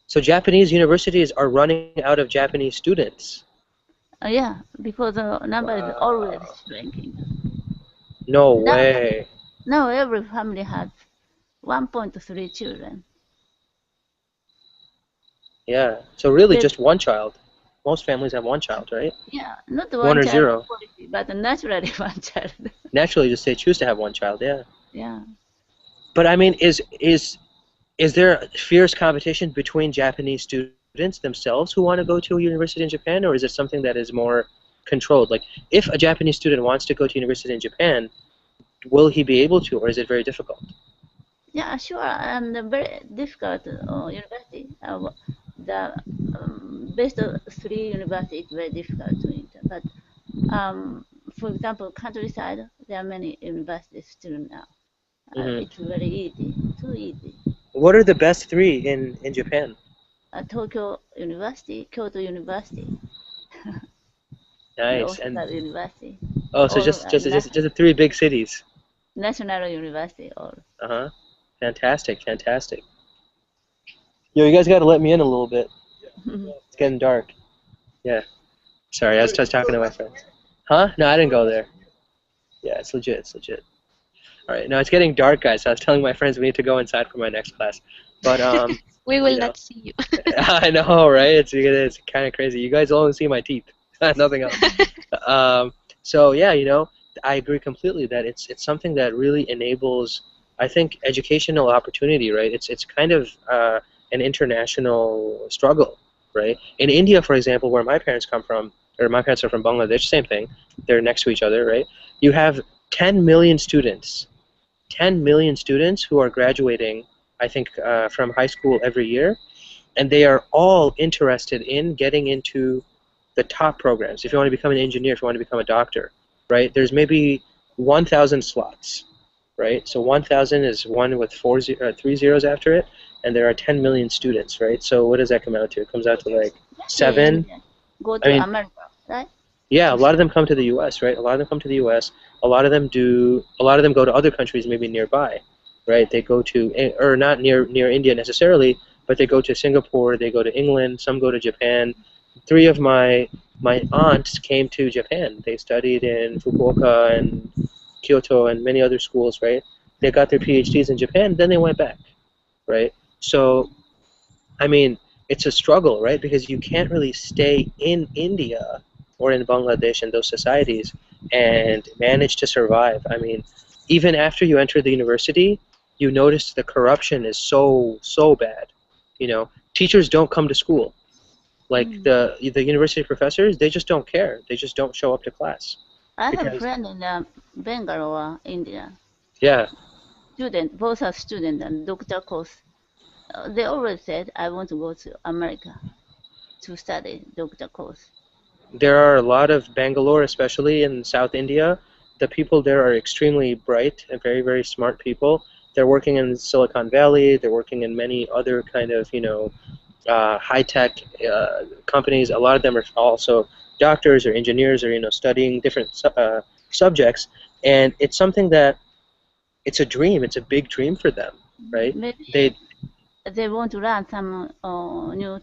So Japanese universities are running out of Japanese students. yeah, because the number is always Wow. shrinking. No Now, way. now every family has 1.3 children. Yeah. So really They, just one child. Most families have one child, right? yeah, not One one or child zero. policy, but naturally one child. Naturally, just they choose to have one child, yeah. Yeah. But I mean, is there fierce competition between Japanese students themselves who want to go to a university in Japan, or is it something that is more controlled? Like, if a Japanese student wants to go to university in Japan, will he be able to, or is it very difficult? Yeah, sure, and very difficult university. The best of three universities is very difficult to enter. But for example, countryside, there are many universities still now. Hmm. It's very easy, too easy. What are the best three in Japan? Tokyo University, Kyoto University, and Nice. And Osaka University, oh, so all just the three big cities. national university, all. Uh-huh. Fantastic, fantastic. Yo, you guys got to let me in a little bit. It's getting dark. Yeah. Sorry, I was just talking to my friends. Huh? No, I didn't go there. Yeah, it's legit. It's legit. All right. Now it's getting dark, guys. So I was telling my friends we need to go inside for my next class. But We you will know, not see you. I know, right? It's kind of crazy. You guys only see my teeth, nothing else. Um, so yeah, I agree completely that it's something that really enables, I think, educational opportunity, right? It's kind of an international struggle, right? In India, for example, where my parents come from, or my parents are from Bangladesh, same thing. They're next to each other, right? You have 10 million students, 10 million students who are graduating, I think, from high school every year, and they are all interested in getting into the top programs. If you want to become an engineer, if you want to become a doctor, right? There's maybe 1,000 slots, right? So 1,000 is one with three zeros after it, and there are 10 million students, right? So what does that come out to? It comes out to like Many seven. Indians go I to mean, America, right? yeah, a To lot of study. them come to the U.S., right? A lot of them come to the U.S. A lot of them do. A lot of them go to other countries, maybe nearby. right? They go to, or not near India necessarily, but they go to Singapore, they go to England, some go to Japan. Three of my aunts came to Japan. They studied in Fukuoka and Kyoto and many other schools, right? They got their PhDs in Japan, then they went back, right? So I mean, it's a struggle, right? Because you can't really stay in India or in Bangladesh and those societies and manage to survive. I mean, even after you enter the university, you notice the corruption is so bad. You know, teachers don't come to school. Like Mm. the university professors, they just don't care. They just don't show up to class I have a because friend in Bangalore, India. yeah, Student, both are student and doctor course. They always said, I want to go to America to study doctor course. there are a lot of Bangalore, especially in South India. The people there are extremely bright and very smart people. They're working in Silicon Valley. They're working in many other kind of high tech companies. A lot of them are also doctors or engineers or studying different subjects, and it's something that it's a dream. It's a big dream for them, right? Maybe They they want to learn some new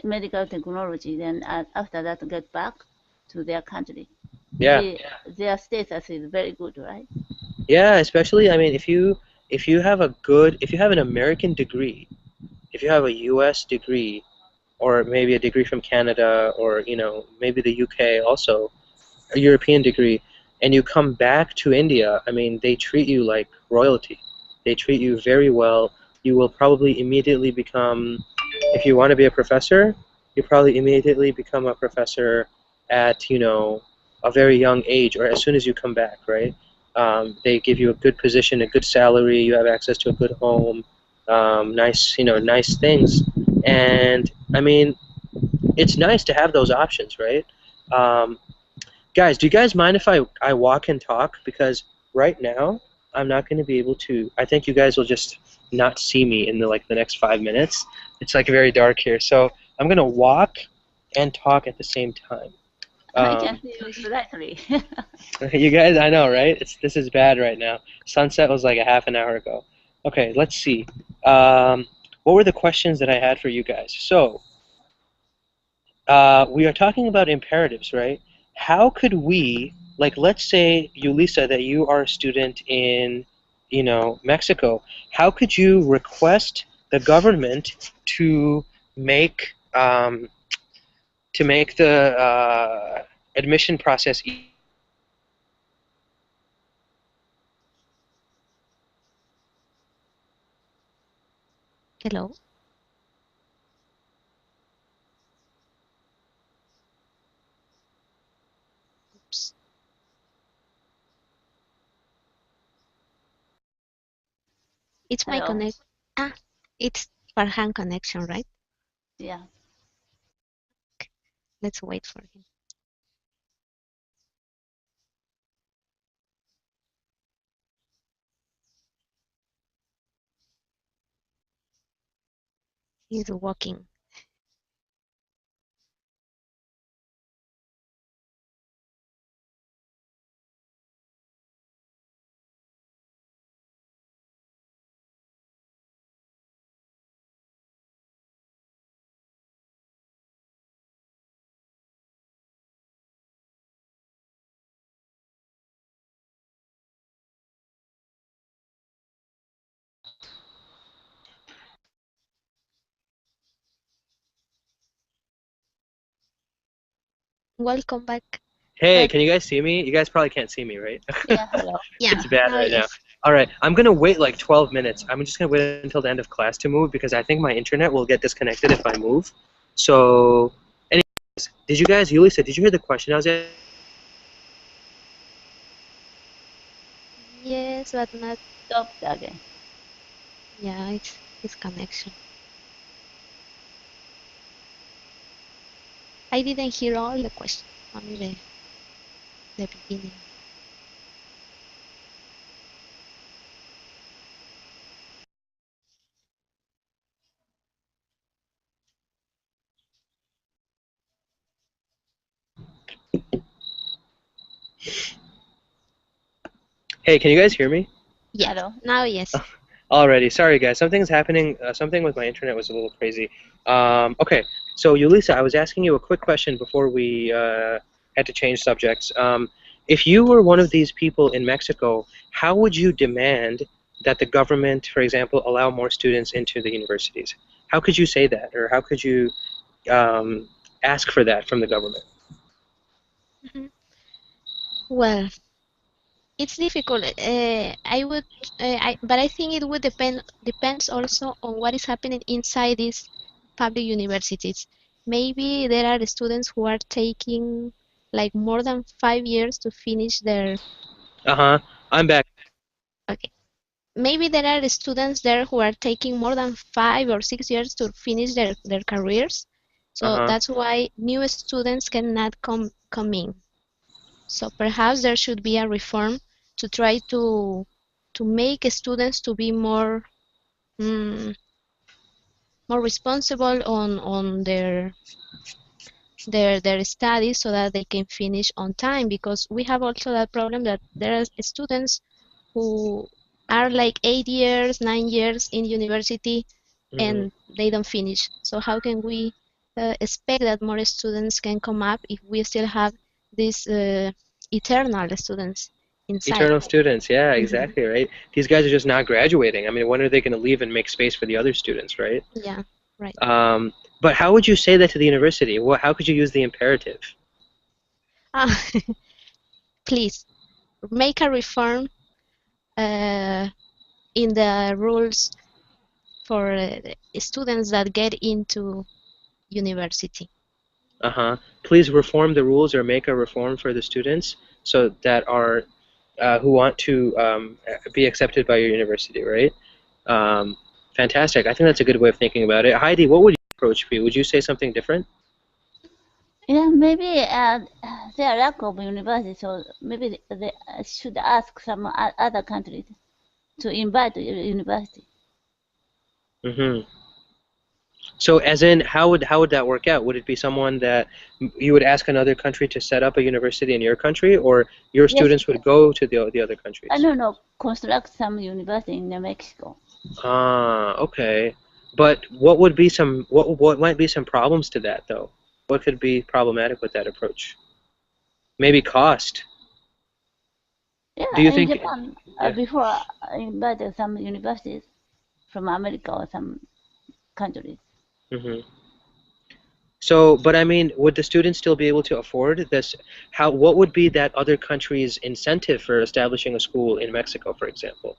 medical technology, then after that get back to their country. yeah. Maybe their status is very good, right? Yeah, especially I mean if you have if you have an American degree, if you have a US degree or maybe a degree from Canada or maybe the UK also, a European degree, and you come back to India, I mean they treat you like royalty. They treat you very well. You will probably immediately become, if you want to be a professor, you probably immediately become a professor at a very young age or as soon as you come back, right? They give you a good position, a good salary. You have access to a good home, nice nice things, and I mean it's nice to have those options, right? Um, Guys, do you guys mind if I walk and talk? Because right now I'm not going to be able to. I think you guys will just not see me in the next 5 minutes. It's like very dark here, so I'm going to walk and talk at the same time. I can Um, see you slightly. you guys, I know, right? This is bad right now. Sunset was like a half an hour ago. Okay, let's see. What were the questions that I had for you guys? So we are talking about imperatives, right? How could we, like, let's say, Yulisa, that you are a student in, Mexico. How could you request the government to make the admission process Hello. Oops. It's my Hello. connect. Ah, it's Farhan connection, right? Yeah. Let's wait for him. He's walking. Welcome back. Hey, But can you guys see me? You guys probably can't see me, right? Yeah, hello. yeah, It's bad now right now. yes. All right, I'm gonna wait like 12 minutes. I'm just gonna wait until the end of class to move because I think my internet will get disconnected if I move. So, anyways, did you guys, Yulisa, did you hear the question I was asking? Yes, but not. Stopped again. Yeah, it's his connection. I didn't hear all the question. Only the beginning. Hey, can you guys hear me? Yes. Hello. Now, yes. Alrighty, sorry guys, something's happening. Something with my internet was a little crazy. Okay, so Yulisa, I was asking you a quick question before we had to change subjects. If you were one of these people in Mexico, how would you demand that the government, for example, allow more students into the universities? How could you say that, or how could you ask for that from the government? Mhm. Well, it's difficult. But I think it would depends also on what is happening inside these public universities. Maybe there are students who are taking like more than 5 years to finish their. Uh-huh, I'm back. Okay. Maybe there are students there who are taking more than 5 or 6 years to finish their careers. So Uh-huh. that's why new students cannot come in. So perhaps there should be a reform to try to make students to be mm, more responsible on their studies so that they can finish on time, because we have also that problem that there are students who are like 8 years, 9 years in university Hmm. and they don't finish. So how can we expect that more students can come up if we still have these eternal students inside? Eternal students, yeah, Mhm. exactly, right? These guys are just not graduating. I mean, when are they going to leave and make space for the other students, right? Yeah, right. Um, but how would you say that to the university? How could you use the imperative? Ah, please make a reform uh, in the rules for students that get into university. Uh-huh. Please reform the rules or make a reform for the students so that are who want to be accepted by your university, right? Um, Fantastic. I think that's a good way of thinking about it. Heidi, what would your approach be? Would you say something different? Yeah, maybe there are lack of university, so maybe they should ask some other countries to invite the university. Mm-hmm. So, as in, how would that work out? Would it be someone that you would ask another country to set up a university in your country, or your Yes, students would go to the other I countries? don't know, construct some university in Mexico. Ah, okay. But what might be some problems to that though? What could be problematic with that approach? Maybe cost. Do Yeah, you in think? Japan, Yeah. before I invited some universities from America or some countries. Hmm. So, but I mean, would the students still be able to afford this? What would be that other country's incentive for establishing a school in Mexico, for example?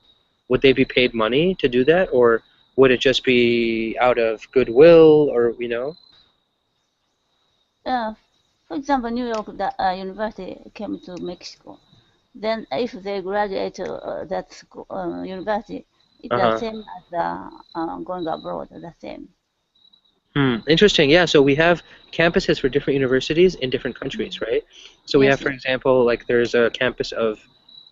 Would they be paid money to do that, or would it just be out of goodwill, or you know? Uh, for example, New York University came to Mexico. Then, if they graduate that school, university, it's the Uh-huh. same as going abroad. The same. Hmm. Interesting. Yeah. So we have campuses for different universities in different countries, Mm. right? So we have, Yes, for yes. example, like there's a campus of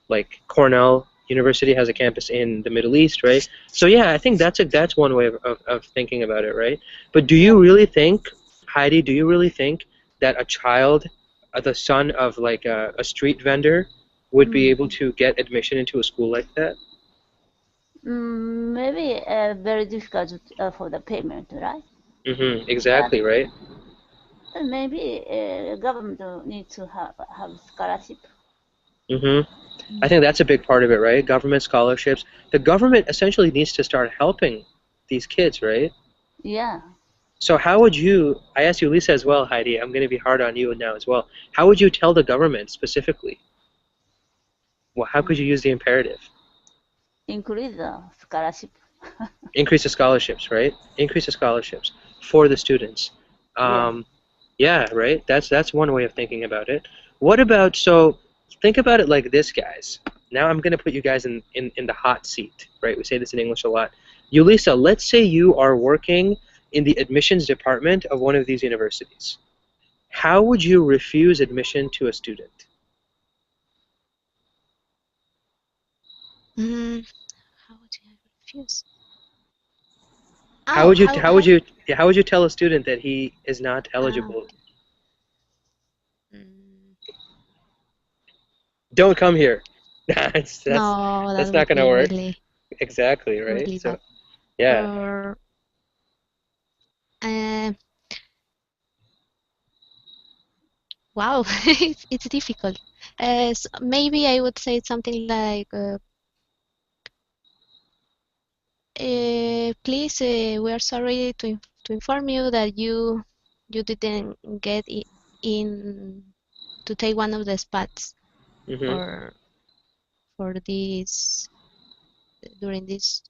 like Cornell University has a campus in the Middle East, right? So yeah, I think that's one way of thinking about it, right? But do Yeah. you really think, Heidi, do you really think that a child, the son of like a street vendor, would be Mm. able to get admission into a school like that? Maybe very difficult for the payment, right? Mm-hmm. But Exactly, right? maybe government need to have scholarship. Mm-hmm. I Mm. think that's a big part of it, right? Government scholarships. The government essentially needs to start helping these kids, right? Yeah. So how would you, I asked you Lisa as well, Heidi, I'm going to be hard on you now as well. How would you tell the government specifically? Well, how could you Mm. use the imperative? Increase the scholarship. Increase the scholarships, right? Increase the scholarships for the students. Yes. Um, yeah, right? That's one way of thinking about it. What about, so think about it like this, guys. Now I'm going to put you guys in the hot seat, right? We say this in English a lot. Yulisa, let's say you are working in the admissions department of one of these universities. How would you refuse admission to a student? Mm, how would I refuse? How Oh, would you how would you how would you tell a student that he is not uh, eligible? mm, Don't come here. That's No, that that's not would gonna be work. really, Exactly, right? really So bad. yeah. Or uh, wow, it's difficult. So maybe I would say something like, please, we are sorry to inform you that you didn't get in to take one of the spots Hmm. for this during this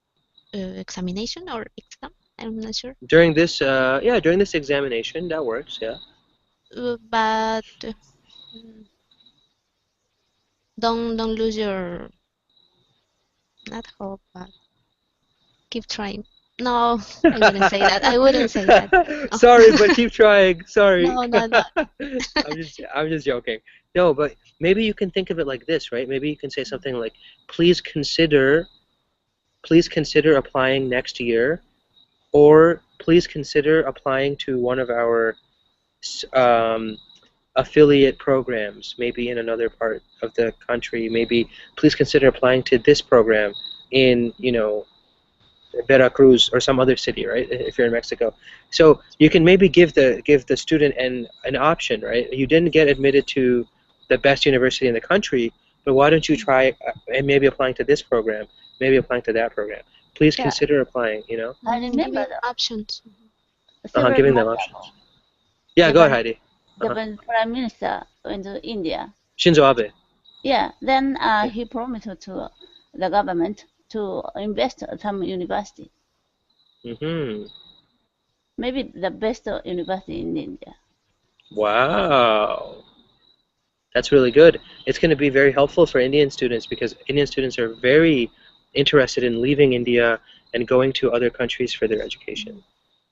examination or exam. I'm not sure. During this, yeah, during this examination, that works. Yeah. But mm, don't lose your not hope, but keep trying. No, I wouldn't say that. I wouldn't say that. No, Sorry, but keep trying. Sorry. no, no, no. I'm just joking. No, but maybe you can think of it like this, right? Maybe you can say something like, "Please consider applying next year, or please consider applying to one of our um, affiliate programs, maybe in another part of the country. Maybe please consider applying to this program in, Veracruz or some other city, right? If you're in Mexico, so you can maybe give the student an option, right? You didn't get admitted to the best university in the country, but why don't you try and maybe applying to this program, maybe applying to that program? Please Yeah, consider applying. I Giving remember options. several Giving them months options. ago, Yeah, go ahead, Japan Heidi. Japan Prime Minister went to India. Shinzo Abe. Yeah, then Yeah. he promised to the government to invest some university, Hmm. maybe the best university in India. Wow. That's really good. It's going to be very helpful for Indian students because Indian students are very interested in leaving India and going to other countries for their education,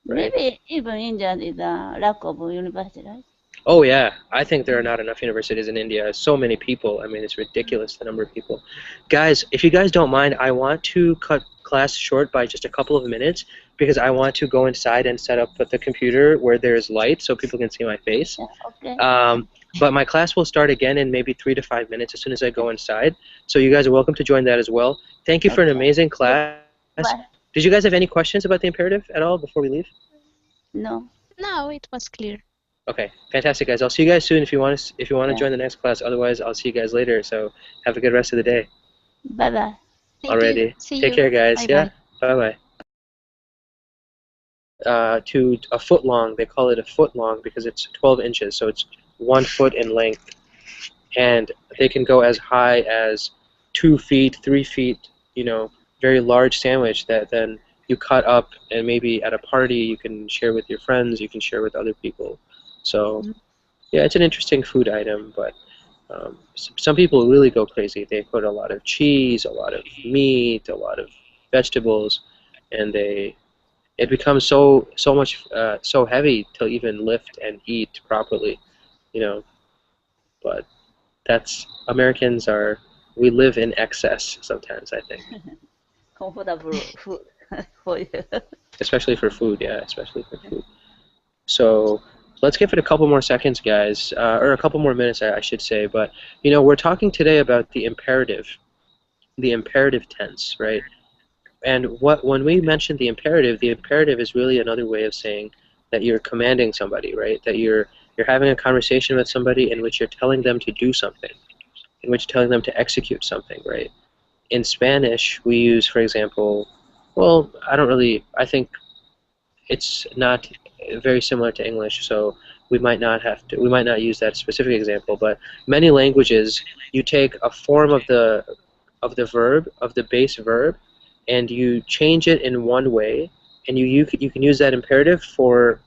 right? Maybe even India is a lack of university, right? Oh yeah, I think there are not enough universities in India. So many people. I mean, it's ridiculous the number of people. Guys, if you guys don't mind, I want to cut class short by just a couple of minutes because I want to go inside and set up with the computer where there's light so people can see my face. Yeah, okay. Um, but my class will start again in maybe 3 to 5 minutes as soon as I go inside. So you guys are welcome to join that as well. Thank you for an Okay. amazing Good. class. Bye. Did you guys have any questions about the imperative at all before we leave? No. No, it was clear. Okay, fantastic, guys. I'll see you guys soon if you want to Yeah. join the next class. Otherwise, I'll see you guys later. So have a good rest of the day. Bye bye. Thank you. Alrighty, See take you. care, guys. Bye Yeah, bye. bye bye. To a foot long, they call it a foot long because it's 12 inches, so it's 1 foot in length, and they can go as high as 2 feet, 3 feet. Very large sandwich that then you cut up, and maybe at a party you can share with your friends. You can share with other people. So yeah, it's an interesting food item, but some people really go crazy. They put a lot of cheese, a lot of meat, a lot of vegetables, and it becomes so heavy to even lift and eat properly, you know. But that's Americans are we live in excess sometimes, I think, Comfortable food for you. especially for food. Yeah, especially for food. So let's give it a couple more seconds, guys, or a couple more minutes, I should say. But we're talking today about the imperative tense, right? And when we mention the imperative is really another way of saying that you're commanding somebody, right? That you're having a conversation with somebody in which you're telling them to do something, in which you're telling them to execute something, right? In Spanish, we use, for example, well, I think it's not very similar to English, so we might not use that specific example, but many languages, you take a form of the base verb, and you change it in one way, and you can use that imperative for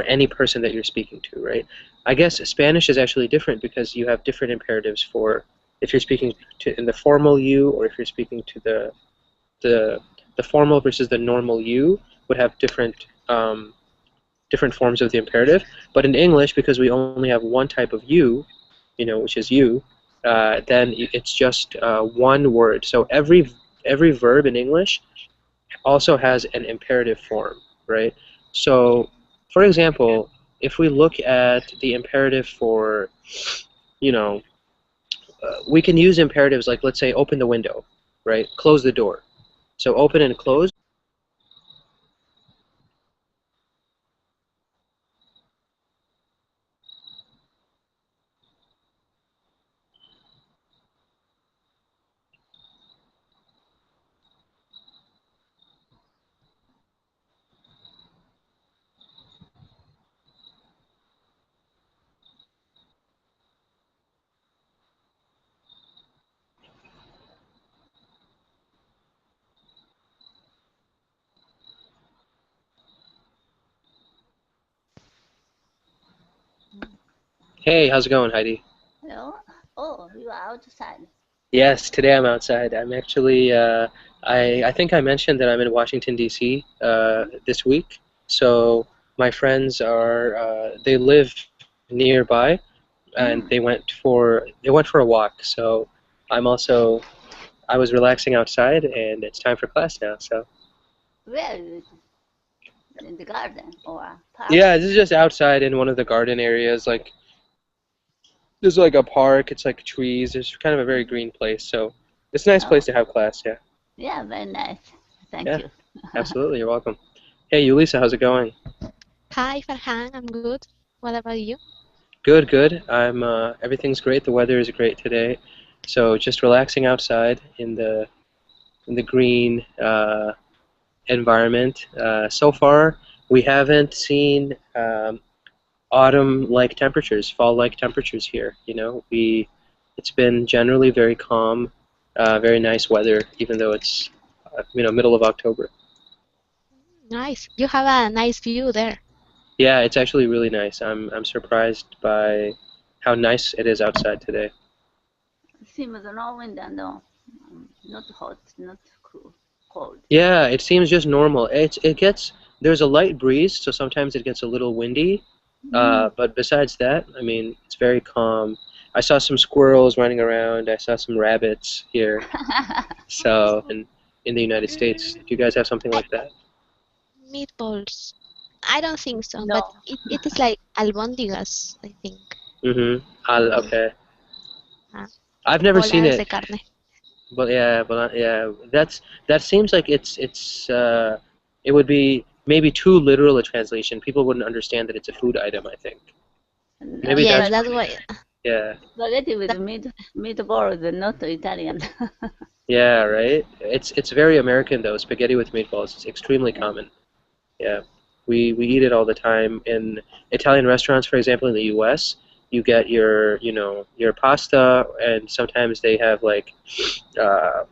any person that you're speaking to, right? I guess Spanish is actually different because you have different imperatives for if you're speaking to in the formal you, or if you're speaking to the the formal versus the normal you would have different forms of the imperative. But in English, because we only have one type of you, which is you, then it's just one word. So every verb in English also has an imperative form, right? So, for example, if we look at the imperative for, you know, we can use imperatives like, let's say, open the window, right? Close the door. So open and close. Hey, how's it going, Heidi? Hello? Oh, you are outside. Yes, today I'm outside. I'm actually, I think I mentioned that I'm in Washington, D.C. This week. So my friends are, they live nearby, and Mm. they went for a walk. So I'm also, I was relaxing outside, and it's time for class now. So Where is it? In the garden or a park? yeah, this is just outside in one of the garden areas. Like there's like a park. It's like trees. It's kind of a very green place. So it's a nice Oh, place to have class. Yeah, yeah, very nice. Thank yeah, you. absolutely. You're welcome. Hey, Ulisa, how's it going? Hi, Farhan. I'm good. What about you? Good, good. I'm everything's great. The weather is great today, so just relaxing outside in the green environment. So far, we haven't seen autumn-like temperatures, fall-like temperatures here. It's been generally very calm, very nice weather, even though it's middle of October. Nice. You have a nice view there. Yeah, it's actually really nice. I'm surprised by how nice it is outside today. Seems no wind and not hot, not cold. Yeah, it seems just normal. There's a light breeze, so sometimes it gets a little windy. Mm. But besides that, I mean, it's very calm. I saw some squirrels running around. I saw some rabbits here. So, in the United States, do you guys have something like that? Meatballs. I don't think so, but No. it is like albóndigas, I think. Mm-hmm. Mm, Okay. ah, I've never seen bolas it, de carne. but yeah, that seems like it would be maybe too literal a translation. People wouldn't understand that it's a food item, I think. Maybe Yes, that's that's why. yeah. Spaghetti with That, meatballs, not Italian. Yeah, right. It's very American though. Spaghetti with meatballs. It's extremely Yeah. common. Yeah, we eat it all the time in Italian restaurants. For example, in the U.S., you get your pasta, and sometimes they have like, uh,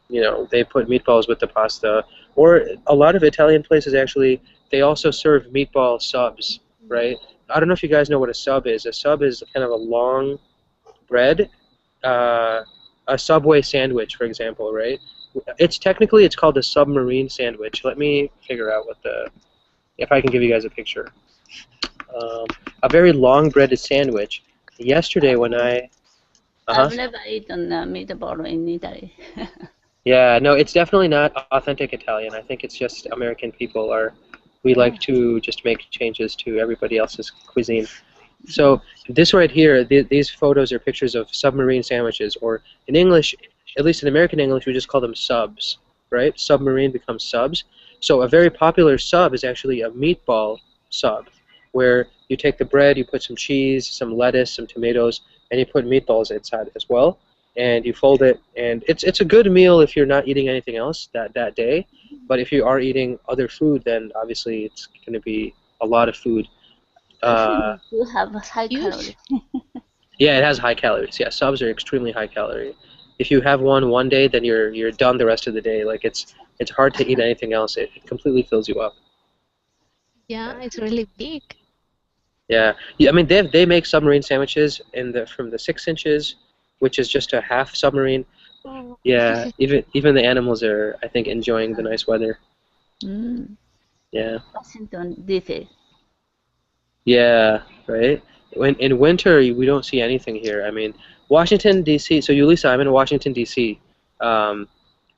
they put meatballs with the pasta. Or a lot of Italian places actually they also serve meatball subs, right? I don't know if you guys know what a sub is. A sub is kind of a long bread, uh, a Subway sandwich, for example, right? It's called a submarine sandwich. Let me figure out if I can give you guys a picture. Um, a very long breaded sandwich. Yesterday when I've never eaten meatball in Italy. yeah, no, it's definitely not authentic Italian. I think it's just American people we Oh. like to just make changes to everybody else's cuisine. So this right here, these photos are pictures of submarine sandwiches, or in English, at least in American English, we just call them subs, right? Submarine becomes subs. So a very popular sub is actually a meatball sub, where you take the bread, you put some cheese, some lettuce, some tomatoes, and you put meatballs inside as well. And you fold it, and it's a good meal if you're not eating anything else that day. But if you are eating other food, then obviously it's going to be a lot of food. It Uh, seems to have high huge. calorie. Yeah, it has high calories. Yeah, subs are extremely high calorie. If you have one day, then you're done the rest of the day. Like it's hard to eat anything else. It completely fills you up. Yeah, Yeah. it's really big. Yeah. Yeah, I mean they make submarine sandwiches in the from the 6 inches, which is just a half submarine. Oh, Yeah, even the animals are I think enjoying the nice weather. Mm. Yeah. Washington, D.C. Yeah, right. In winter we don't see anything here. I mean, Washington D.C. So Yulisa, I'm in Washington D.C. Um,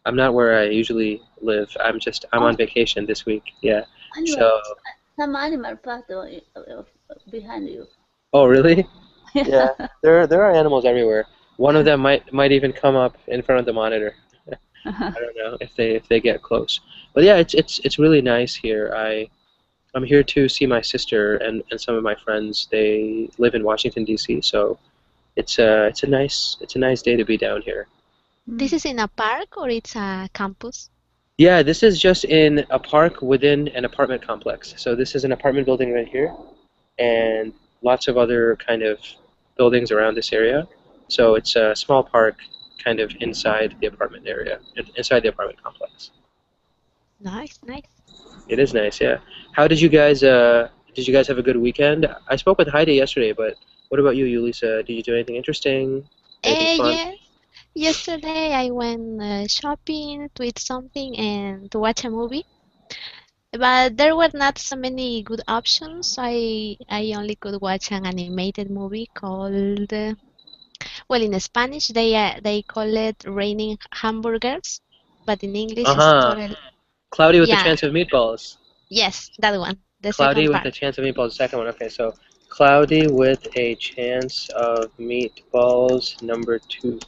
I'm not where I usually live. I'm on Oh, vacation this week. Yeah. animal, So, some animal part behind you. oh really? Yeah. There are animals everywhere. One of them might even come up in front of the monitor. I don't know if they get close. But yeah, it's really nice here. I'm here to see my sister and some of my friends. They live in Washington D.C., so it's a nice day to be down here. This is in a park or it's a campus? Yeah, this is just in a park within an apartment complex. So this is an apartment building right here, and lots of other kind of buildings around this area. So it's a small park kind of inside the apartment area, inside the apartment complex. Nice, nice. It is nice, yeah. How did you guys have a good weekend? I spoke with Heidi yesterday, but what about you, Yulisa? Did you do anything interesting? Anything fun? Yes. Yesterday I went shopping to eat something and to watch a movie. But there were not so many good options. I only could watch an animated movie called well, in Spanish they call it Raining Hamburgers, but in English it's Uh-huh. totally Cloudy with a yeah, Chance of Meatballs. yes, that one, the Cloudy second with part. a Chance of Meatballs, the second one. Okay, so Cloudy with a Chance of Meatballs, number 2,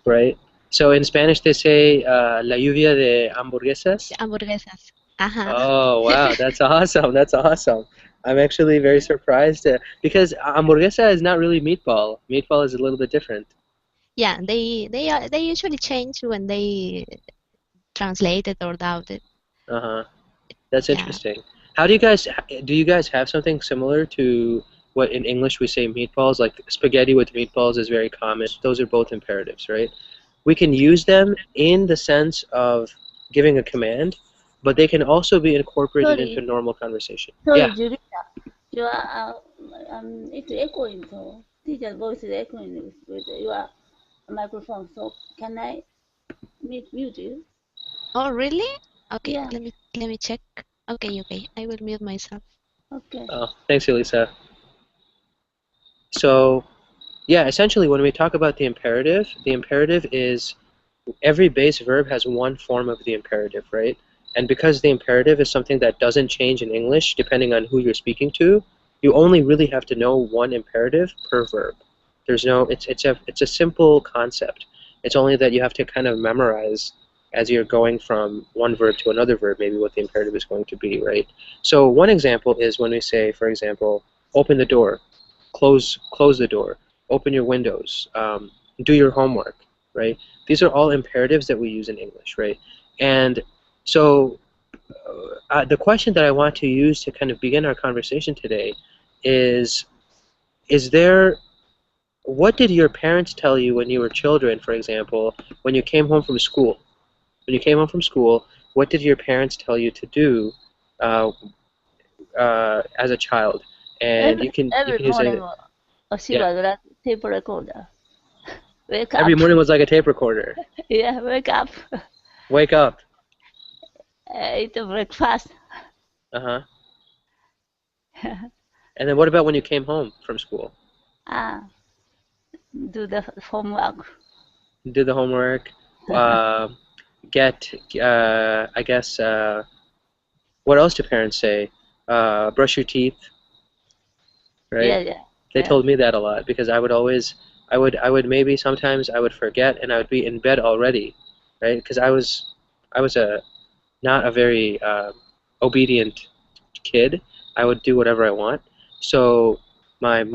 right? So in Spanish they say la lluvia de hamburguesas. The hamburguesas. Uh-huh. Oh, wow, that's awesome. That's awesome. I'm actually very surprised because hamburguesa is not really meatball. Meatball is a little bit different. Yeah, they usually change when they translate it or doubt it. Uh-huh. That's Yeah. interesting. Do you guys have something similar to what in English we say meatballs? Like spaghetti with meatballs is very common. Those are both imperatives, right? We can use them in the sense of giving a command, but they can also be incorporated into Sorry, normal conversation. sorry, Yeah. Julia. You are, it's echoing, so teacher's voice is echoing with your microphone. So can I mute you? Oh, really? Okay, Yeah, let me check. Okay, okay. I will mute myself. okay. Oh, thanks, Elisa. So, yeah, essentially when we talk about the imperative is every base verb has one form of the imperative, right? And because the imperative is something that doesn't change in English depending on who you're speaking to, you only really have to know one imperative per verb. There's no it's a simple concept. It's only that you have to kind of memorize as you're going from one verb to another verb, maybe what the imperative is going to be, right? So one example is when we say, for example, open the door, close the door, open your windows, do your homework, right? These are all imperatives that we use in English, right? And so the question that I want to use to kind of begin our conversation today is there, what did your parents tell you when you were children, for example, when you came home from school? When you came home from school, what did your parents tell you to do uh, as a child? And you Every can use morning, it. she Yeah. was like tape recorder. Wake Every up. morning was like a tape recorder. Yeah, wake up. Wake up. Eat breakfast. Uh-huh. And then what about when you came home from school? Ah, do the homework. Do the homework, uh, get, I guess, what else do parents say? Brush your teeth, right? Yeah, yeah, They yeah. told me that a lot because I would maybe sometimes I would forget and I would be in bed already, right? Because I was a not a very obedient kid. I would do whatever I want. So my mom